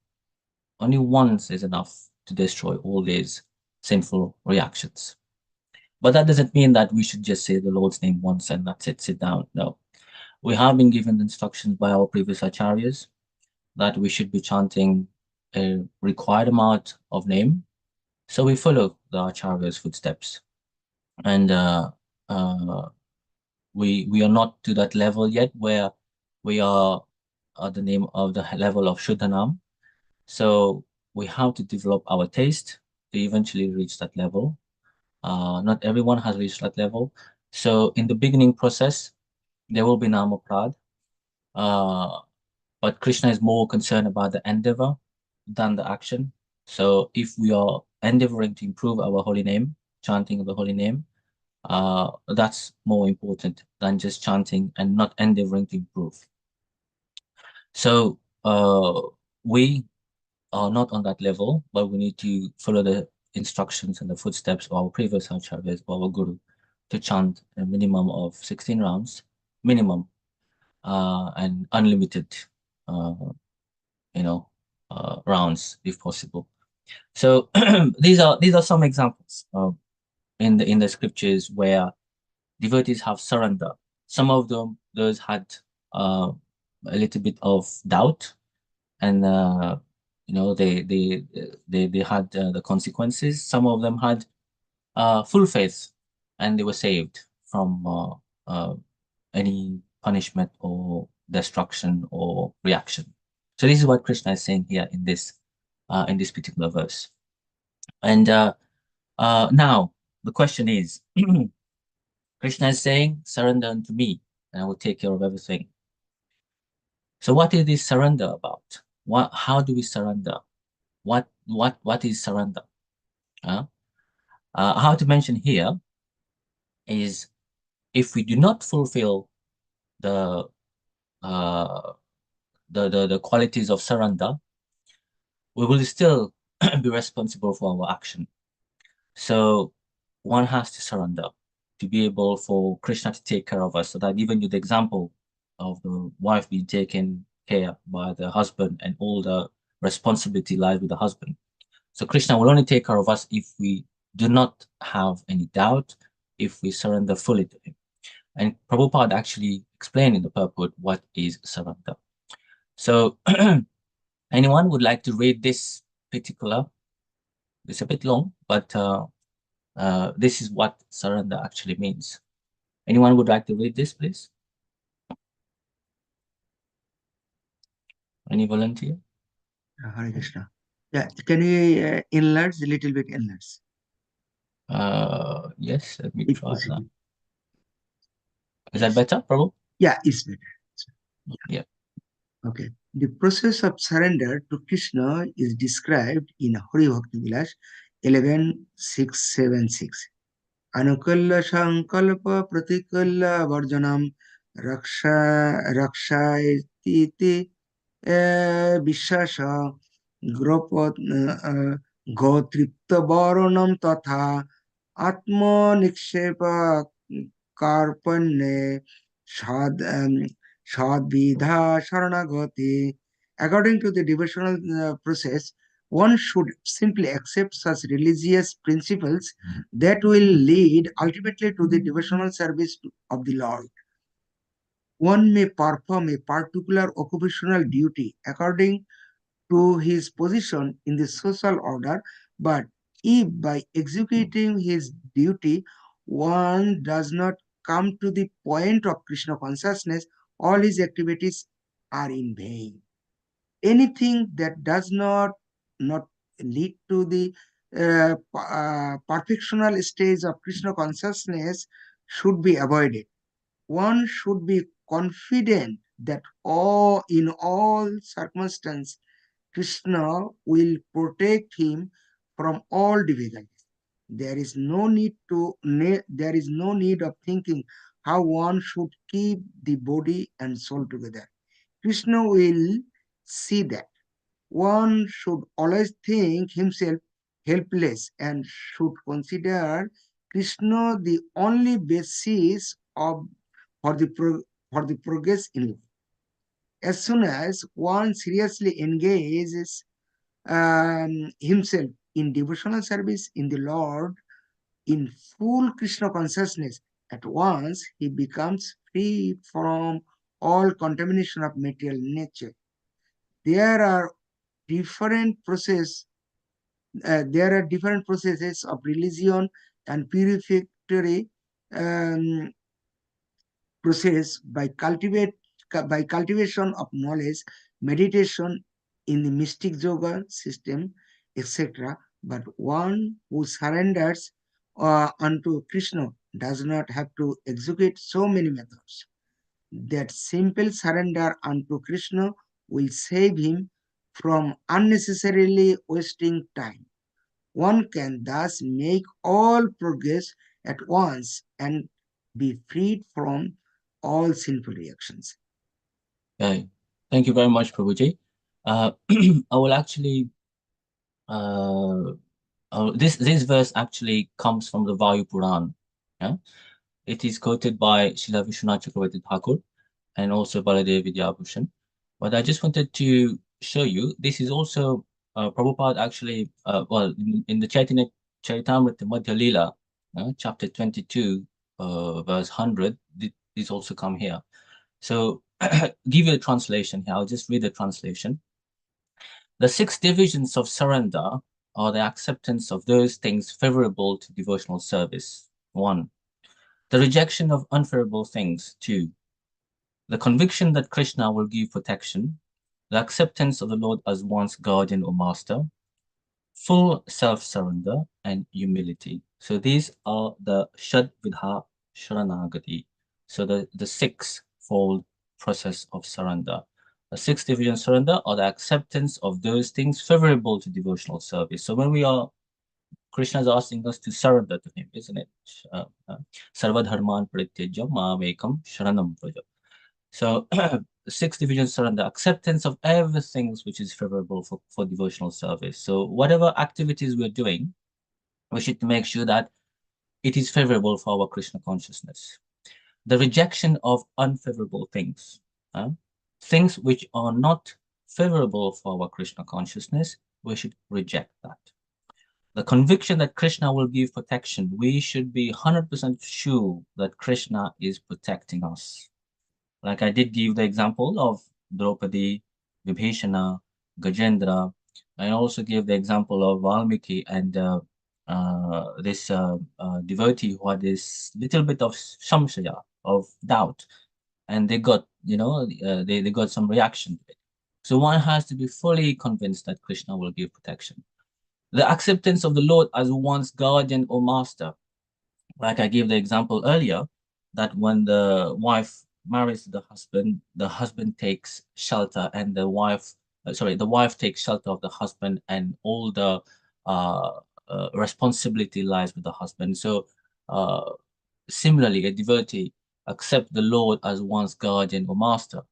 Only once is enough to destroy all these sinful reactions. But that doesn't mean that we should just say the Lord's name once and that's it, sit down. No. We have been given instructions by our previous acharyas that we should be chanting a required amount of name. So we follow the acharya's footsteps. And we are not to that level yet where we are at the level of Shuddhanam. So we have to develop our taste to eventually reach that level. Not everyone has reached that level. So in the beginning process, there will be Namaprad. But Krishna is more concerned about the endeavor than the action. So if we are endeavoring to improve our holy name, chanting of the holy name, that's more important than just chanting and not endeavoring to improve. So we are not on that level, but we need to follow the instructions and the footsteps of our previous acharyas, of our guru, to chant a minimum of 16 rounds, minimum, and unlimited, rounds if possible. So these are some examples in the scriptures where devotees have surrender. Some of them, those had a little bit of doubt, and they had the consequences. Some of them had full faith, and they were saved from any punishment or destruction or reaction. So this is what Krishna is saying here in this particular verse. And now the question is, Krishna is saying, surrender unto me, and I will take care of everything. So what is this surrender about? How do we surrender? What is surrender? I have to mention here is, if we do not fulfill the qualities of surrender, we will still be responsible for our action. So one has to surrender to be able for Krishna to take care of us. So that given you the example of the wife being taken care by the husband, and all the responsibility lies with the husband. So Krishna will only take care of us if we do not have any doubt, if we surrender fully to him. And Prabhupada actually explained in the purport what is surrender. So anyone would like to read this particular? It's a bit long, but this is what surrender actually means. Anyone would like to read this, please? Any volunteer? Hare Krishna. Yeah, can we enlarge a little bit? Enlarge. Yes, let me If try possible. that. Is that better, Prabhu? Yeah, it's better. Yeah. Okay. The process of surrender to Krishna is described in Hari Bhakti Vilas 11.676. Anukulla Sankalpa Pratikulla Varjanam Rakshayati Vishasha Gotripta Varanam Tatha Atma Nikshepa Karpanne Shadvidha Sharanagati. According to the devotional process, one should simply accept such religious principles that will lead ultimately to the devotional service of the Lord. One may perform a particular occupational duty according to his position in the social order, but if by executing his duty one does not come to the point of Krishna consciousness, all his activities are in vain. Anything that does not lead to the perfectional stage of Krishna consciousness should be avoided. One should be confident that in all circumstances, Krishna will protect him from all difficulties. There is no need of thinking how one should keep the body and soul together. Krishna will see that. One should always think himself helpless and should consider Krishna the only basis for the progress in life. As soon as one seriously engages himself in devotional service in the Lord, in full Krishna consciousness, at once he becomes free from all contamination of material nature. There are different process. There are different processes of religion and purificatory um, process by cultivation of knowledge, meditation in the mystic yoga system, etc. But one who surrenders unto Krishna does not have to execute so many methods. That simple surrender unto Krishna will save him from unnecessarily wasting time. One can thus make all progress at once and be freed from all sinful reactions. Okay. Thank you very much, Prabhuji. I will actually this verse actually comes from the Vayu Puran. Yeah? It is quoted by Srila Vishwanath Chakravarti Thakur and also Baladev Vidyabhushan. But I just wanted to show you, this is also Prabhupada actually, in the Chaitanya Charitamrita Madhya Lila, chapter 22, verse 100, this also come here. So give you a translation here. I'll just read the translation. The 6 divisions of surrender are the acceptance of those things favorable to devotional service. 1. The rejection of unfavorable things. 2. The conviction that Krishna will give protection. The acceptance of the Lord as one's guardian or master. Full self-surrender and humility. So these are the Shadvidha Sharanagati. So the 6-fold process of surrender. The 6 division surrender are the acceptance of those things favorable to devotional service. So when we are, Krishna is asking us to surrender to him, isn't it? Sarva dharman parityajya mamekam sharanam vraja. So 6 division surrender, acceptance of everything which is favorable for devotional service. So whatever activities we're doing, we should make sure that it is favorable for our Krishna consciousness. The rejection of unfavorable things, things which are not favorable for our Krishna consciousness, we should reject that. The conviction that Krishna will give protection, we should be 100% sure that Krishna is protecting us. Like I did give the example of Draupadi, Vibhishana, Gajendra. I also gave the example of Valmiki and this devotee who had this little bit of samshaya, of doubt, and they got, they got some reaction to it. So one has to be fully convinced that Krishna will give protection. The acceptance of the Lord as one's guardian or master. Like I gave the example earlier, that when the wife marries the husband takes shelter, and the wife takes shelter of the husband, and all the responsibility lies with the husband. So similarly, a devotee accepts the Lord as one's guardian or master,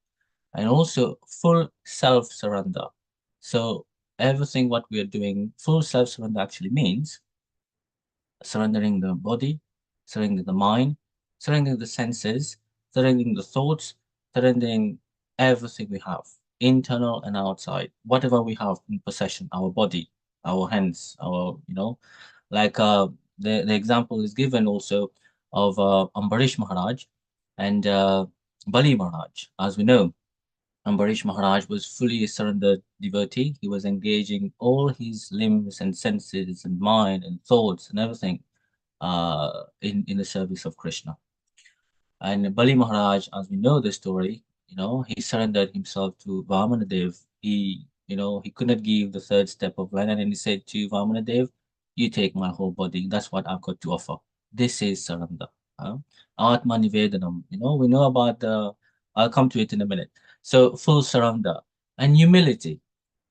and also full self-surrender. So everything what we are doing, full self-surrender actually means surrendering the body, surrendering the mind, surrendering the senses, surrendering the thoughts, surrendering everything we have, internal and outside, whatever we have in possession, our body, our hands, our, like the example is given also of Ambarish Maharaj and Bali Maharaj. As we know, Ambarish Maharaj was fully a surrendered devotee. He was engaging all his limbs and senses and mind and thoughts and everything in the service of Krishna. And Bali Maharaj, as we know the story, he surrendered himself to Vamanadev. He could not give the third step of land, and then he said to Vamanadev, "You take my whole body. That's what I've got to offer." This is surrender. Atma Nivedanam. We know about the. I'll come to it in a minute. So full surrender and humility.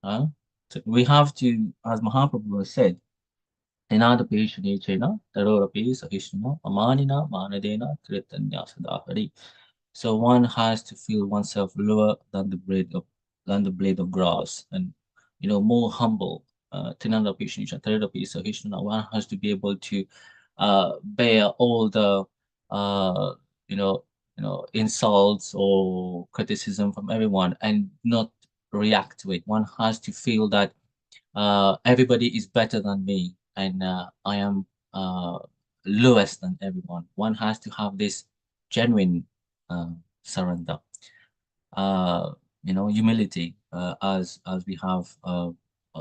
So we have to, as Mahaprabhu said, Enadapeshane Tarorapi Sahishna Amanina Manadena Kritanya Sadahari. So one has to feel oneself lower than the blade of grass, and more humble. Tinandapeshane Tarorapi Sahishna. One has to be able to bear all the insults or criticism from everyone and not react to it. One has to feel that everybody is better than me, and I am lowest than everyone. One has to have this genuine surrender, humility, as we have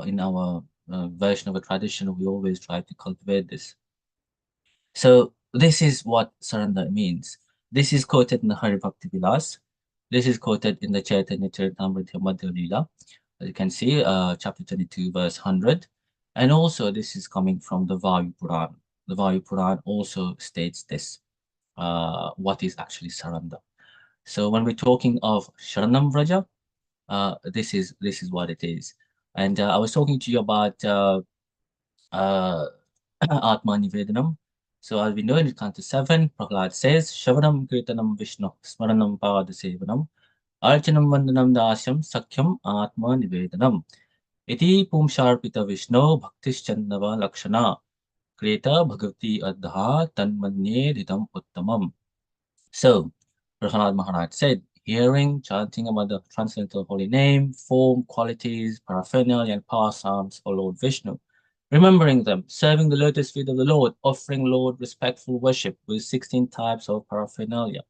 in our Vaishnava tradition. We always try to cultivate this. So this is what surrender means. This is quoted in the Hari Bhakti Vilas. This is quoted in the Chaitanya Charitamrita Madhya Leela. As you can see, chapter 22, verse 100. And also this is coming from the Vayu Puran. The Vayu Puran also states this, what is actually surrender. So when we're talking of Sharanam Vraja, this is what it is. And I was talking to you about Atma Nivedanam. So as we know in Canto 7, Prahlad says, Shavanam Kirtanam Vishnu, Smaranam Pada Sevanam, Archanam Vandanam Dasyam, Sakyam Atma Nivedanam. Iti Pumsharpita Vishnu, Bhaktischandava Lakshana, Kreta Bhagavati Adha, Tanmanye Didam Uttamam. So, Prahlad Maharaj said, hearing, chanting about the transcendental holy name, form, qualities, paraphernalia, and pastimes for Lord Vishnu, remembering them, serving the lotus feet of the Lord, offering Lord respectful worship with 16 types of paraphernalia,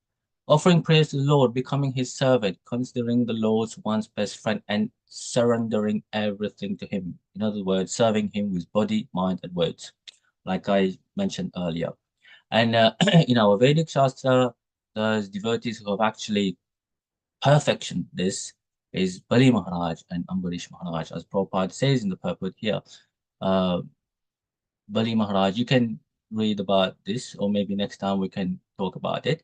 offering praise to the Lord, becoming his servant, considering the Lord's one's best friend, and surrendering everything to him. In other words, serving him with body, mind, and words, like I mentioned earlier. And in our Vedic Shastra, there's devotees who have actually perfected this is Bali Maharaj and Ambarish Maharaj, as Prabhupada says in the purport here. Bali Maharaj, you can read about this, or maybe next time we can talk about it.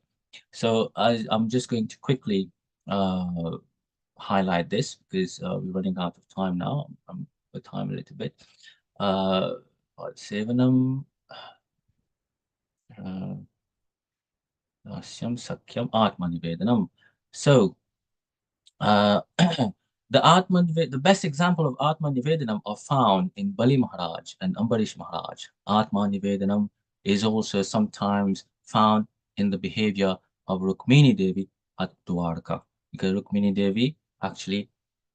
So I'm just going to quickly highlight this because we're running out of time now. I'm the time a little bit. Sevanam. Dasyam Sakyam Atma Nivedanam. So, the best example of Atma Nivedanam are found in Bali Maharaj and Ambarish Maharaj. Atma Nivedanam is also sometimes found in the behavior of Rukmini Devi at Dwarka, because Rukmini Devi actually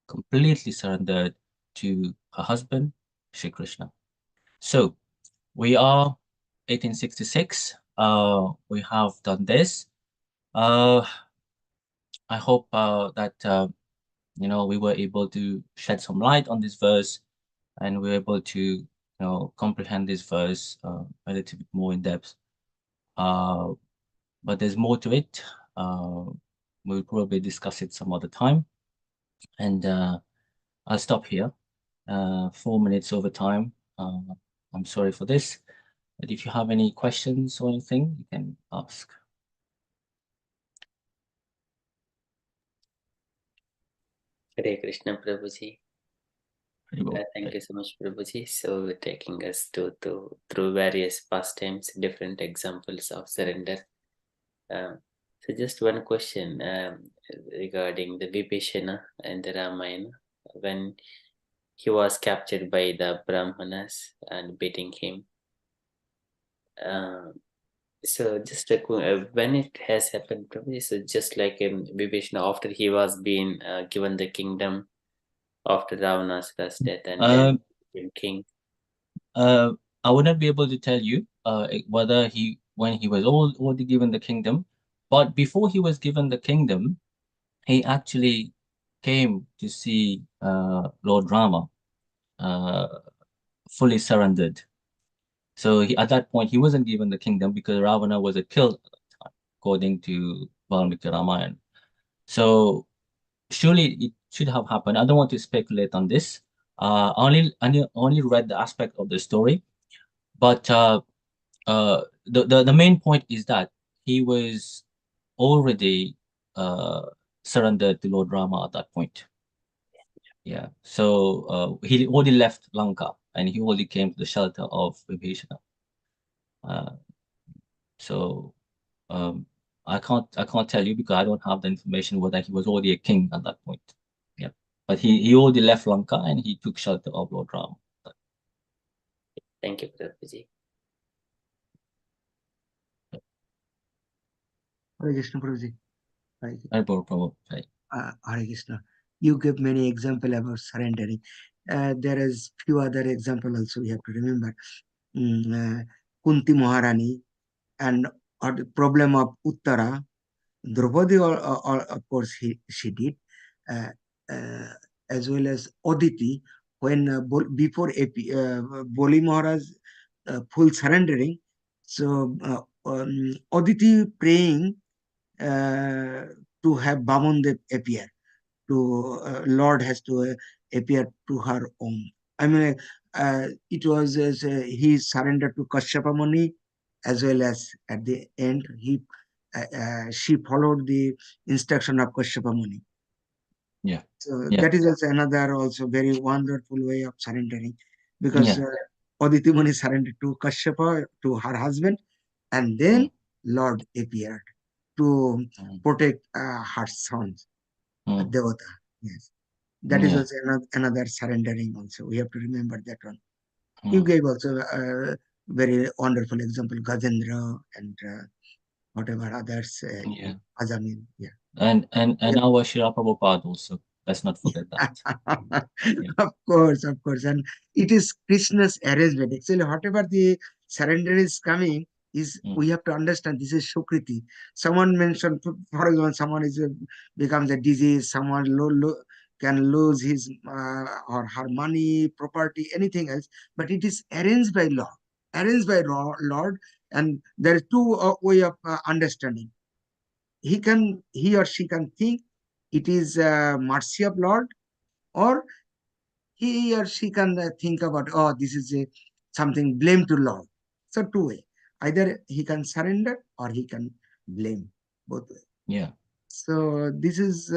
completely surrendered to her husband, Shri Krishna. So, we are 1866. We have done this. I hope that we were able to shed some light on this verse, and we were able to comprehend this verse a little bit more in depth. But there's more to it. We'll probably discuss it some other time. And I'll stop here. 4 minutes over time. I'm sorry for this. But if you have any questions or anything, you can ask. Hare Krishna, Prabhuji. Thank you so much, Prabhuji. So taking us through various pastimes, different examples of surrender. So just one question regarding the Vipina and the Ramayana, when he was captured by the Brahmanas and beating him. So just when it has happened, probably so just like Vipina, after he was being given the kingdom after Ravana's death, and then became king. I would not be able to tell you whether when he was already given the kingdom, but before he was given the kingdom, he actually came to see Lord Rama fully surrendered. So at that point, he wasn't given the kingdom because Ravana was killed at that time, according to Valmiki Ramayana. So surely it should have happened. I don't want to speculate on this. Only read the aspect of the story, but the main point is that he was already surrendered to Lord Rama at that point. Yeah. So he already left Lanka and he already came to the shelter of Vibhishana. So I can't tell you because I don't have the information whether he was already a king at that point. Yeah. But he already left Lanka and he took shelter of Lord Rama. Thank you, Prabhuji. Hare Krishna, Prabhuji. Hare Prabhu. Hare Krishna. You gave many examples about surrendering. There is few other examples also we have to remember. Kunti Maharani and the problem of Uttara. Draupadi, of course, she did, as well as Aditi, when before Boli Maharaj full surrendering, so Aditi praying to have Bamandev appear. Lord has to appear to her own. I mean, it was he surrendered to Kashyapa Muni, as well as at the end she followed the instruction of Kashyapa Muni. Yeah. So that is also another very wonderful way of surrendering, because Aditi Muni surrendered to Kashyapa, to her husband, and then Lord appeared to protect her sons, Devata. Yes. That is also another surrendering also. We have to remember that one. You gave also a very wonderful example, Gajendra and whatever others, Azamin. Yeah. And our Srila Prabhupada also. Let's not forget that. Of course. And it is Krishna's arrangement. Actually, whatever the surrender is coming, is we have to understand this is Sukriti. Someone mentioned, for example, someone becomes a disease, someone can lose his or her money, property, anything else, but it is arranged by Lord, and there is two way of understanding. He or she can think it is mercy of Lord, or he or she can think about, oh, this is something blame to Lord. So two way, either he can surrender or he can blame, both way. Yeah. So this is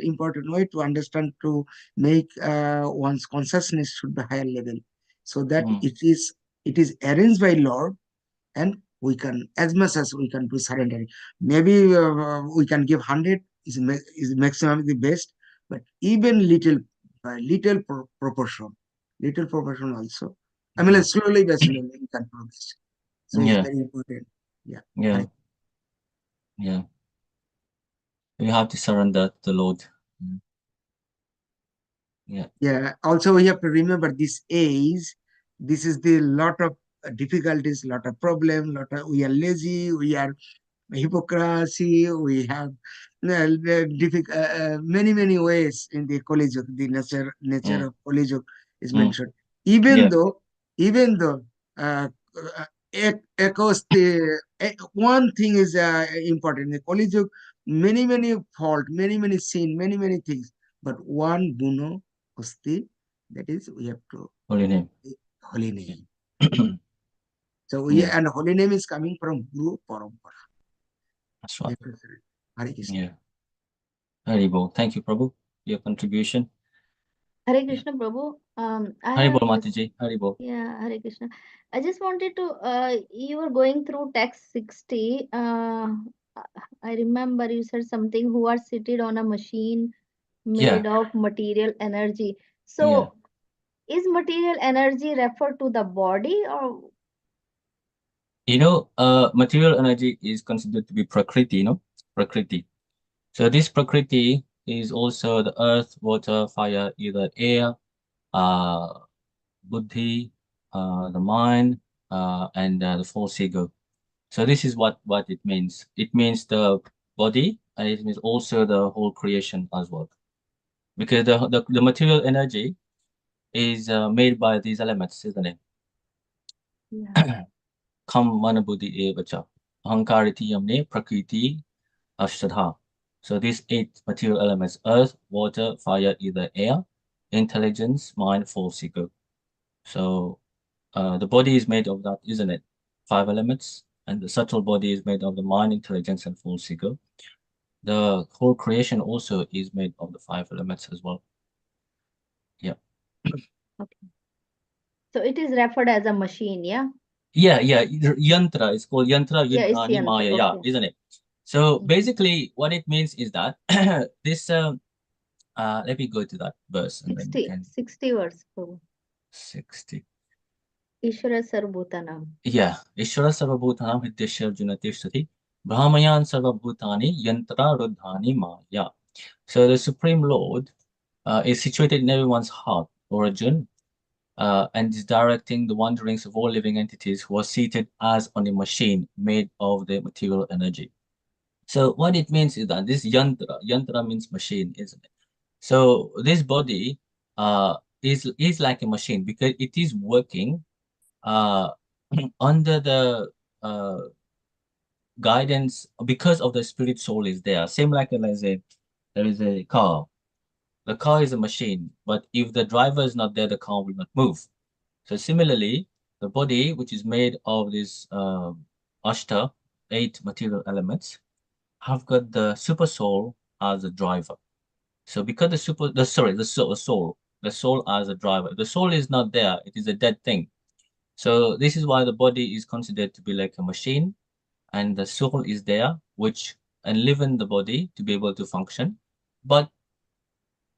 important way to understand, to make one's consciousness should be higher level, so that it is arranged by Lord, and we can, as much as we can do surrendering. Maybe we can give 100 is maximum the best, but even little proportion also. I mean, slowly but slowly we can progress. So it's very important. Yeah. We have to surrender to the Lord. Yeah. Also, we have to remember this age. This is the lot of difficulties, lot of problem, we are lazy, we are hypocrisy, we have many ways in the Kali Yuga. The nature of Kali Yuga is mentioned. Even though one thing is important in the Kali Yuga, many fault, many sin, many things, but one guna asti, that is we have to Holy name. So and holy name is coming from Guru Parampara. That's right. Hare Krishna. Yeah. Haribol. Thank you, Prabhu, your contribution. Hare Krishna, Prabhu. Haribol, Mataji. Haribol. Yeah, Hare Krishna. I just wanted to, you were going through text 60. I remember you said something, who are seated on a machine made of material energy. So, is material energy referred to the body, or? Material energy is considered to be Prakriti, Prakriti. So this Prakriti is also the earth, water, fire, either air, buddhi, the mind, and the false ego. So this is what it means. It means the body, and it means also the whole creation as well. Because the material energy is made by these elements, isn't it? Kam mana buddhi evacha. Ahankariti yamne prakriti ashtadha. So these 8 material elements: earth, water, fire, ether, air, intelligence, mind, force, ego. So the body is made of that, isn't it? 5 elements, and the subtle body is made of the mind, intelligence, and force, ego. The whole creation also is made of the 5 elements as well. Yeah. Okay. So it is referred as a machine, yeah? Yeah. Yantra. It's called Yantra Yeah, it's Yudhani yantra. Maya. Yeah, Okay. isn't it? So Mhm. basically, what it means is that this. Let me go to that verse and then we 60, can 60 verse. Prabhu. 60. Ishvara Sarvbhutanam. Yeah. Ishvara Sarvabhutanam Hityasya Arjuna Tishtati Brahmayan Sarvabhutani Yantra Rudhani Maya. So the Supreme Lord is situated in everyone's heart, Arjuna, and is directing the wanderings of all living entities who are seated as on a machine made of the material energy. So what it means is that this yantra means machine, isn't it? So this body is like a machine because it is working uh, under the guidance because of the spirit soul is there. Same like there is a car. The car is a machine, but if the driver is not there, the car will not move. So similarly, the body, which is made of these ashta, 8 material elements, have got the super soul as a driver. So because the soul as a driver. If the soul is not there, it is a dead thing. So this is why the body is considered to be like a machine, and the soul is there, which enliven the body to be able to function. But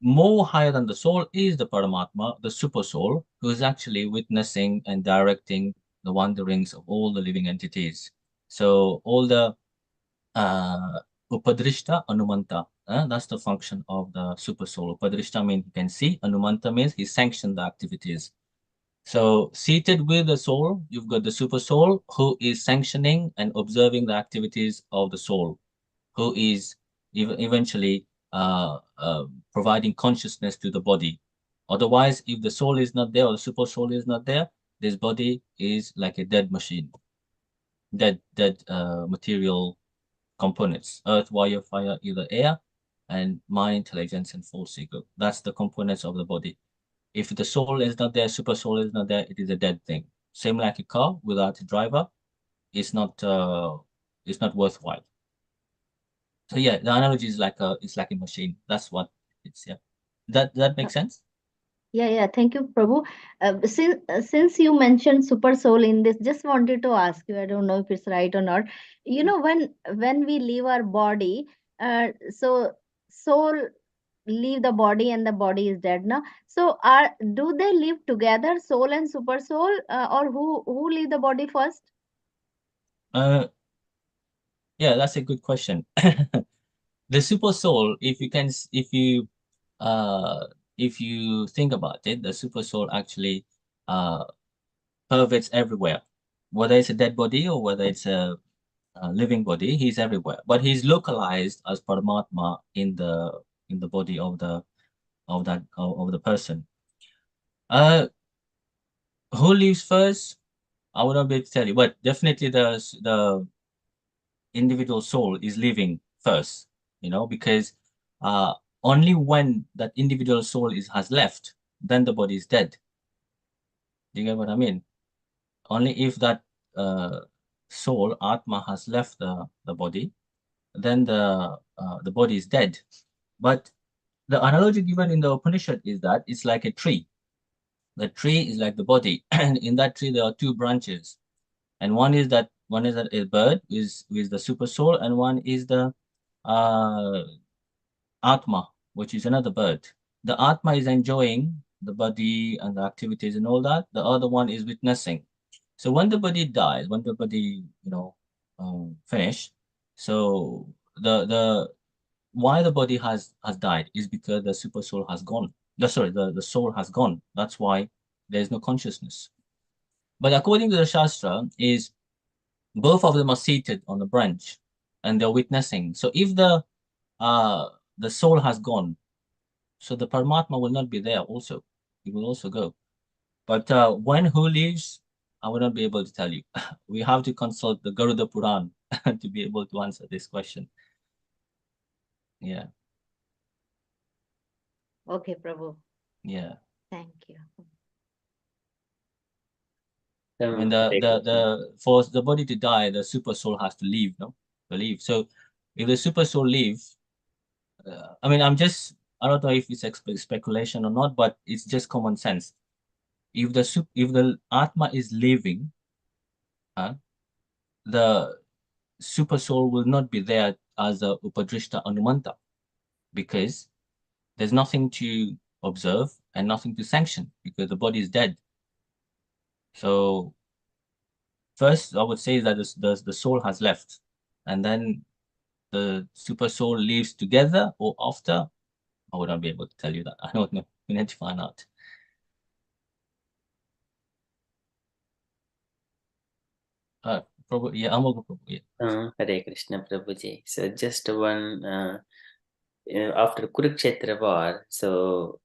more higher than the soul is the Paramatma, the super soul, who is actually witnessing and directing the wanderings of all the living entities. So all the Upadrishta, Anumanta, that's the function of the super soul. Upadrishta means he can see, Anumanta means he sanctioned the activities. So seated with the soul, you've got the super soul who is sanctioning and observing the activities of the soul, who is eventually providing consciousness to the body. Otherwise, if the soul is not there or the super soul is not there, this body is like a dead machine, dead material components: earth, water, fire, either air, and mind, intelligence, and force ego. That's the components of the body. If the soul is not there, super soul is not there, it is a dead thing. Same like a car without a driver, it's not worthwhile. So yeah, the analogy is like a machine. That's what it's. Yeah, that makes sense. Yeah. Thank you, Prabhu. Since you mentioned super soul in this, just wanted to ask you. I don't know if it's right or not. You know, when we leave our body, so soul leave the body and the body is dead now. So do they live together, soul and super soul, or who leave the body first? Yeah, that's a good question. The super soul, if you think about it, the super soul actually pervades everywhere, whether it's a dead body or whether it's a living body. He's everywhere, but he's localized as Paramatma in the body of the person. Who lives first? I would not be able to tell you, but definitely the individual soul is living first, because uh, only when that individual soul has left, then the body is dead. Do you get what I mean? Only if that soul, Atma, has left the body, then the body is dead. But the analogy given in the Upanishad is that it's like a tree. The tree is like the body, and in that tree there are 2 branches, and one is a bird is the super soul, and one is the uh, Atma, which is another bird. The Atma is enjoying the body and the activities and all that. The other one is witnessing. So when the body dies, when the body, finish, so the why the body has died is because the super soul has gone. The soul has gone. That's why there is no consciousness. But according to the Shastra, is both of them are seated on the branch and they're witnessing. So if the soul has gone, so the Paramatma will not be there also. He will also go. But when who leaves, I will not be able to tell you. We have to consult the Garuda Puran to be able to answer this question. Yeah. Okay, Prabhu. Yeah. Thank you. I mean, for the body to die, the super soul has to leave, no? To leave. So if the super soul leave, I mean, I don't know if it's speculation or not, but it's just common sense. If the Atma is leaving, the super soul will not be there as a Upadrishta Anumanta, because there's nothing to observe and nothing to sanction, because the body is dead. So first, I would say that the soul has left, and then the super soul leaves together or after. I wouldn't be able to tell you that. I don't know. We need to find out. Probably, yeah, I'm going to yeah. Hare Krishna Prabhuji. So just one, after Kurukshetra war, so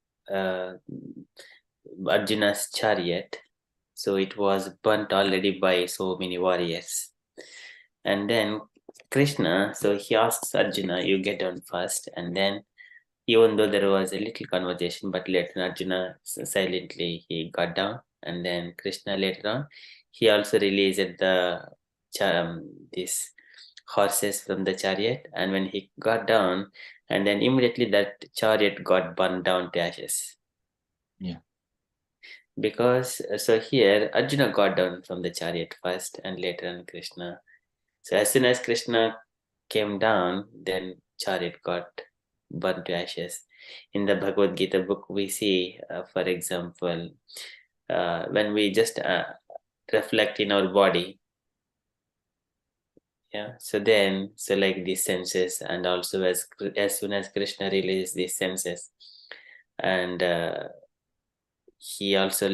Arjuna's chariot, so it was burnt already by so many warriors. And then Krishna, so he asks Arjuna, you get down first. And then even though there was a little conversation, but later Arjuna silently he got down. And then Krishna later on, he also released these horses from the chariot. And when he got down, and then immediately that chariot got burned down to ashes. Yeah. Because so here Arjuna got down from the chariot first, and later on Krishna. So as soon as Krishna came down, then chariot got burnt to ashes. In the Bhagavadgita book, we see, for example, when we just reflect in our body, yeah. So then, so like these senses, and also as soon as Krishna released these senses, and he also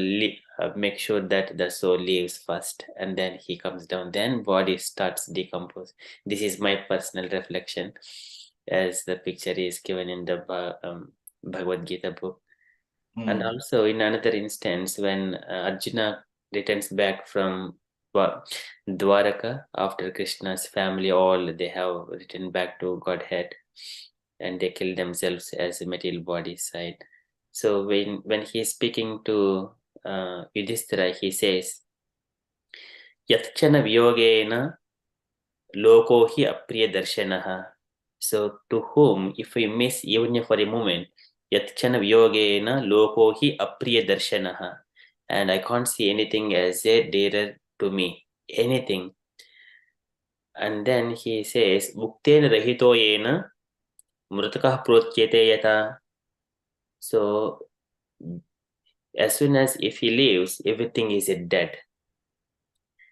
make sure that the soul leaves first, and then he comes down, then body starts decompose. This is my personal reflection, as the picture is given in the Bhagavad Gita book. And also in another instance, when Arjuna returns back from Dwaraka, after Krishna's family, all they have returned back to Godhead, and they kill themselves as a material body side. So when he is speaking to Yudhishthira, he says, Yatchana Vyogena Loko hi apriya darshanaha. So to whom, if we miss even for a moment, Yatchana Vyogena Loko hi apriya darshanaha. And I can't see anything as a dearer to me. Anything. And then he says, Muktena rahito yena mrutakah protyete yata. So as soon as if he leaves, everything is dead.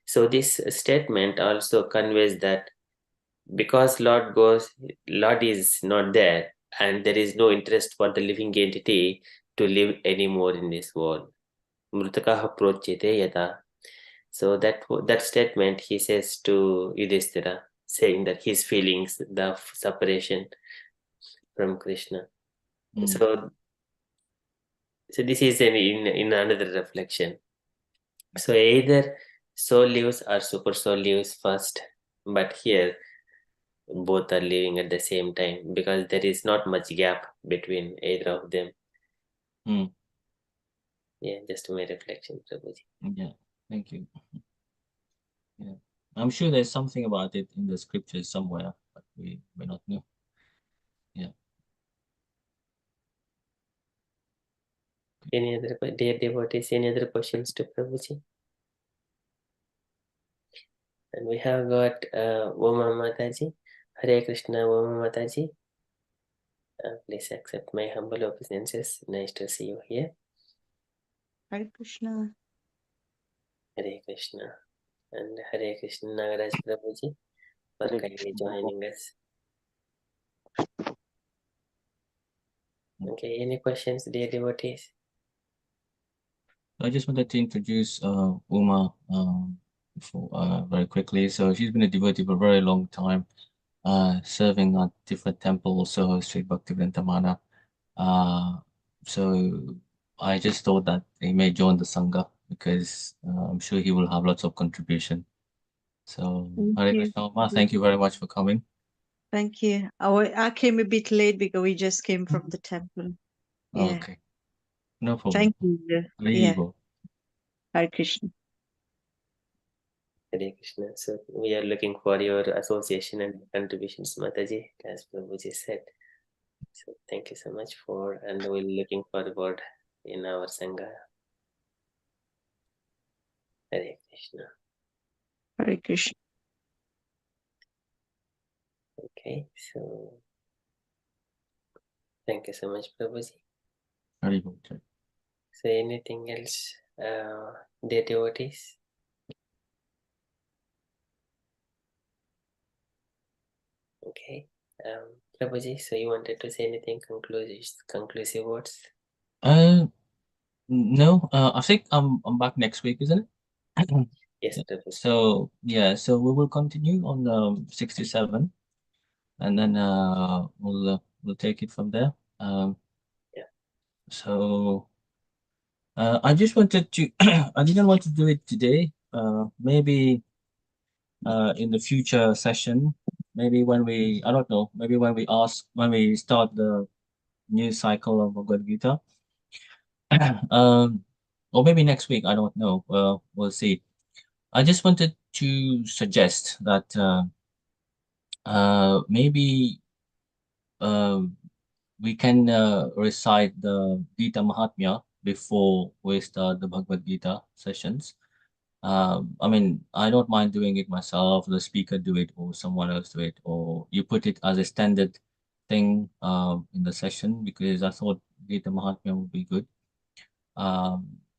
So this statement also conveys that because Lord is not there, and there is no interest for the living entity to live anymore in this world. Mrutakaha prochete yata. So that statement he says to Yudhishthira, saying that his feelings, the separation from Krishna. So this is in another reflection. So either soul lives or super soul lives first, but here both are living at the same time, because there is not much gap between either of them. Yeah, just my reflection, Prabhuji. Yeah, thank you. Yeah, I'm sure there's something about it in the scriptures somewhere, but we may not know. Yeah. Any other dear devotees? Any other questions to Prabhuji? And we have got Oma Mataji. Hare Krishna, Oma Mataji. Please accept my humble obeisances. Nice to see you here. Hare Krishna. Hare Krishna. And Hare Krishna Nagaraj Prabhuji for kindly joining us. Okay, any questions, dear devotees? I just wanted to introduce Uma very quickly. So she's been a devotee for a very long time, serving at different temples, so Sri Bhaktivedanta Mana. So I just thought that he may join the Sangha, because I'm sure he will have lots of contribution. So Hare Krishna, Uma, thank you very much for coming. Thank you. I came a bit late because we just came from the temple. Yeah. Okay. No problem. Thank you. Hari Yeah. Bol. Hare Krishna. Hare Krishna. So we are looking for your association and contributions, Mataji, as Prabhuji said. So thank you so much for, and we're looking forward in our Sangha. Hare Krishna. Hare Krishna. Okay, so thank you so much, Prabhuji. Hari Bol. So anything else, dear devotees? Okay, Prabhuji, so you wanted to say anything, conclusive words? No, I think I'm back next week, isn't it? Yes, Prabhuji. So yeah, so we will continue on 67, and then we'll take it from there. Yeah. So I just wanted to I didn't want to do it today. Maybe in the future session, maybe when we, I don't know, maybe when we start the new cycle of Bhagavad-gita, or maybe next week, I don't know. We'll see. I just wanted to suggest that maybe we can recite the Gita Mahatmya before we start the Bhagavad Gita sessions. I mean, I don't mind doing it myself, the speaker do it, or someone else do it, or you put it as a standard thing in the session, because I thought Gita Mahatmya would be good.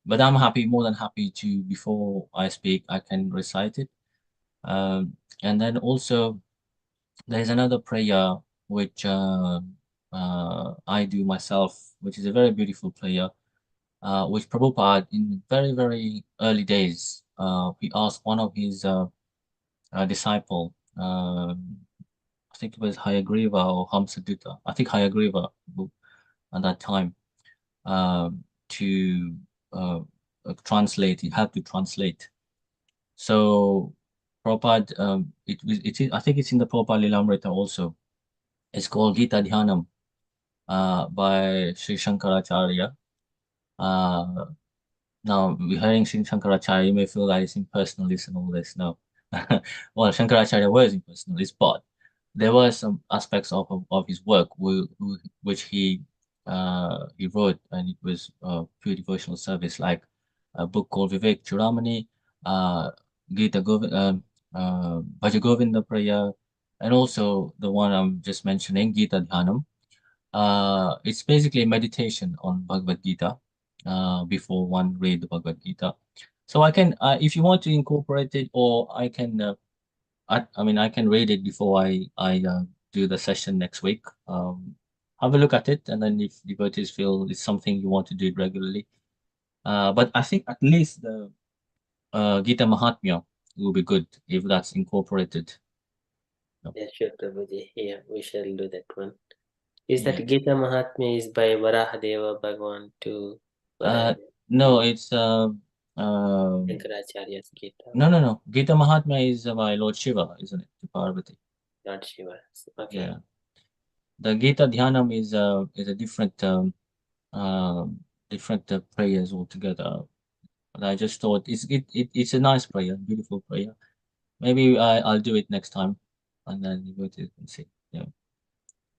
But I'm more than happy to, before I speak, I can recite it. And then also, there's another prayer which I do myself, which is a very beautiful prayer, which Prabhupada, in very, very early days, he asked one of his disciple, I think it was Hayagriva or Hamsadutta, I think Hayagriva at that time, to translate, he had to translate. So Prabhupada, it is, I think it's in the Prabhupada Lilamrita also. It's called Gita Dhyanam by Sri Shankaracharya. Now, we're hearing Sri Shankaracharya, you may feel like it's impersonalist and all this. No. Well, Shankaracharya was impersonalist, but there were some aspects of his work which he wrote, and it was pure devotional service, like a book called Vivek Churamani, Gita Bhaja Govinda Prayer, and also the one I'm just mentioning, Gita Dhyanam. It's basically a meditation on Bhagavad Gita before one read the Bhagavad Gita. So I can, if you want to incorporate it, or I can, I mean, I can read it before I do the session next week. Have a look at it, and then if devotees feel it's something you want to do regularly. But I think at least the Gita Mahatmya will be good if that's incorporated. Yeah, sure, Prabhuji. Yeah, we shall do that one. Is that Gita Mahatmya is by Varahadeva Bhagavan to no, it's Shankaracharya's Gita. No. Gita Mahatmya is by Lord Shiva, isn't it? To Parvati. Lord Shiva. Okay. Yeah. The Gita Dhyanam is a different prayers altogether. But I just thought it's a nice prayer, beautiful prayer. Maybe I'll do it next time, and then you go to see. Yeah.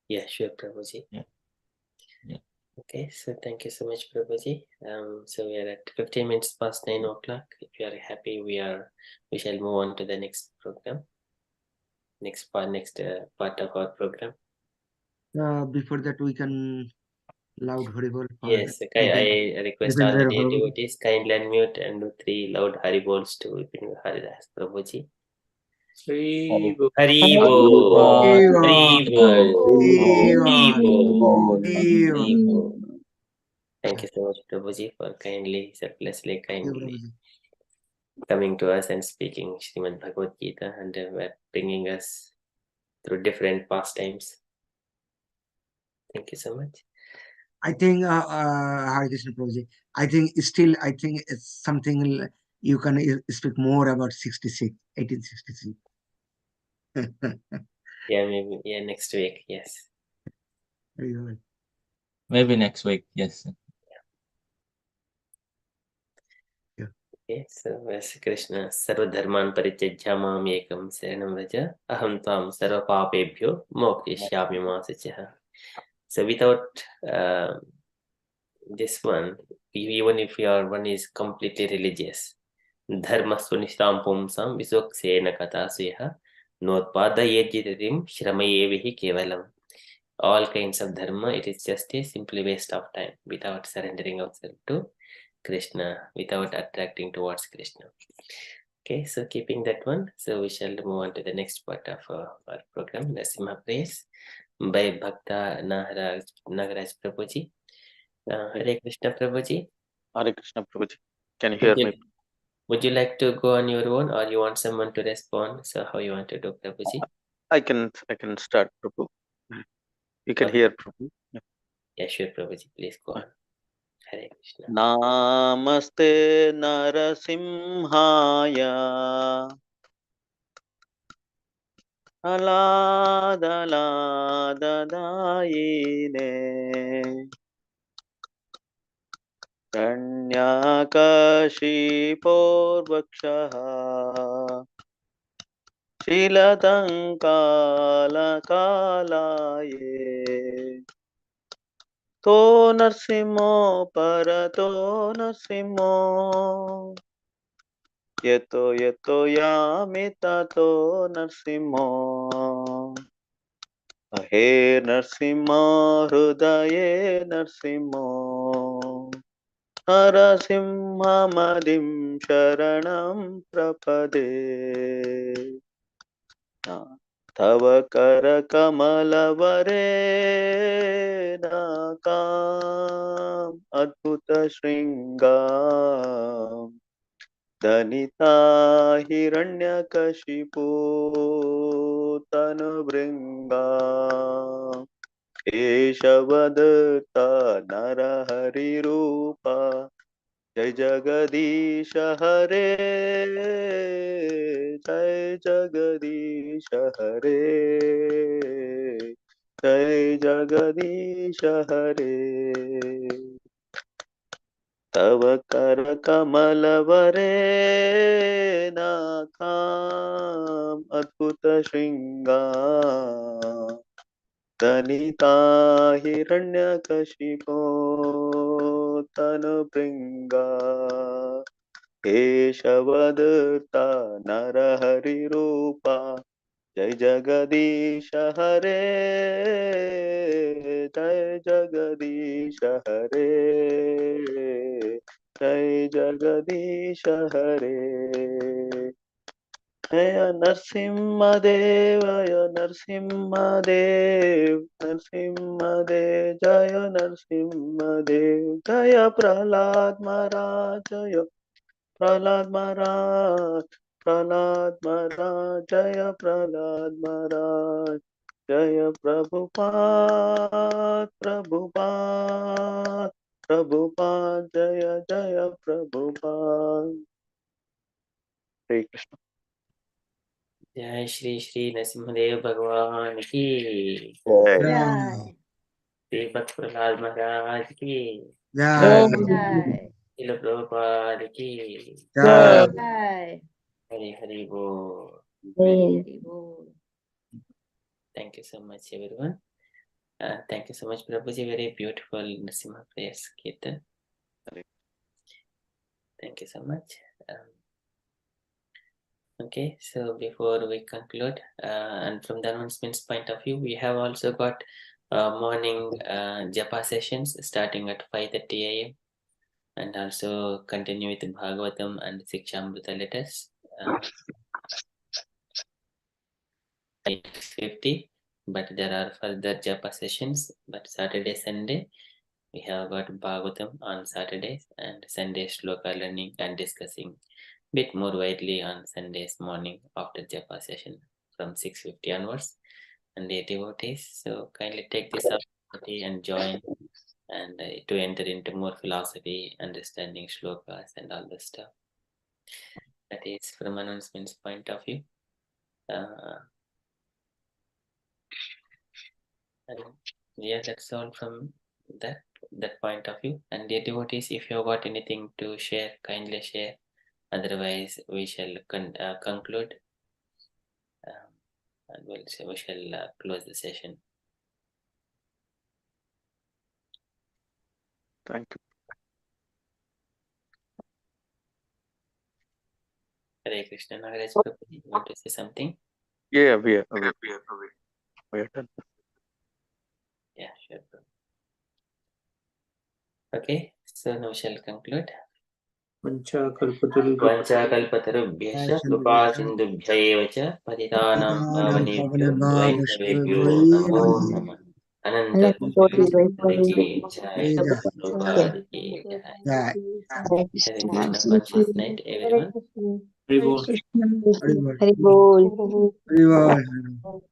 Yeah, sure, Prabhuji. Yeah. Okay, so thank you so much, Prabhuji. So we are at 15 minutes past 9 o'clock. If you are happy, we shall move on to the next program. Next part of our program. Before that, we can loud Haribol. Yes, I request all the dear devotees, kindly unmute and do 3 loud Haribols to Vipina Haridas Prabhuji. Haribo. Haribo. Thank you so much, Prabhuji, for selflessly, kindly coming to us and speaking Srimad Bhagavadgita and bringing us through different pastimes. Thank you so much. I think Hare Krishna Prabhuji, I think it's something you can speak more about 1866. Yeah, maybe. Yeah, next week. Yes. Maybe next week. Yes. Okay, so as Krishna, Sarva Dharman Parityajya Mam Ekam Saranam Vraja Aham Tvam Sarva Papebhyo Mokshayami Ma Suciha. So without this one, even if your one is completely religious, Dharma Sunishtam Pumsam Visoksena Kata Suyaha Notpada Yejitatim Shramayevihi Kevalam. All kinds of dharma, it is just a simply waste of time without surrendering ourselves to Krishna, without attracting towards Krishna. Okay, so keeping that one, so we shall move on to the next part of our program, Nasimha Praise by Bhakta Nagaraj Prabhuji. Hare Krishna Prabhuji. Hare Krishna Prabhuji. Can you hear me? Would you like to go on your own, or you want someone to respond? So how you want to do, Prabhuji? I can start, Prabhu. You can hear, Prabhu. Yeah, sure, Prabhuji. Please go on. Hare Krishna. Namaste Narasimhaya Aladayine Kanyakashiporvakshaha Shilatangkalakalaye To Narsimo Parato Narsimo Yeto Yamitato Narsimo Ahe Narsimo Hrudaye Narsimo Narasimhamadim Sharanam Prapade Tava Kara Kamalavare Nakam Adbhuta Shringam Danita Hiranyakashipu Tanubringa Keshavadata Narahari Rupa Jai Jagadisha Hare Jai Jagadisha Hare Jai Jagadisha Hare Tava Kara Kamalavare Nakam Adbhuta Shringa Danita Hiranyakashipo Tanubringa Keshavadata Narahari Rupa Jai Jagadisha Hare Jai Jagadisha Hare Jai Jagadisha Hare Jaya Narsimhadev Jaya Narsimhadev Narsimhadev Jaya Narsimhadev Jaya Prahlad Maharaj Jaya Prahlad Maharaj Prahlad Maharaj Jaya Prahlad Maharaj Jaya Prabhupada Prabhupada Prabhupada Jaya Jaya Prabhupada Hare Krishna. जय श्री श्री नरसिंहदेव भगवान की जय दीपक प्रहलाद महाराज की जय श्रील प्रभुपाद की जय हरि हरि बोल. Thank you so much, everyone. Thank you so much, Prabhuji. Very beautiful Narasimha prayers, Kirtan. Thank you so much. Okay, so before we conclude, and from the announcements point of view, we have also got morning japa sessions starting at 5:30 a.m. and also continue with Bhagavatam and Sikshamrita letters. 8:50, but there are further japa sessions. But Saturday, Sunday, we have got Bhagavatam on Saturdays and Sunday shloka learning and discussing bit more widely on Sundays morning after japa session from 6:50 onwards. And the devotees, so kindly take this opportunity and join and to enter into more philosophy, understanding shlokas and all the stuff. That is from announcements point of view. And yeah, that's all from that point of view. And dear devotees, if you have got anything to share, kindly share. Otherwise, we shall conclude. And we shall close the session. Thank you. Hare Krishna. Nagaraj Prabhu, you want to say something? Yeah, we are done. Yeah, sure. Okay, so now we shall conclude. Vanchakalpatarubhyascha कृपा सिन्धुभ्य एव च पतितानां पावनेभ्यो वैष्णवेभ्यो नमो नमः। अनंत कोटि वैष्णव की जय, प्रभुपाद की जय। Jai. Hare Krishna conscious night, everyone. Hari Bol. Krishna. Hari Bol. Hari Bol. Hari Bol.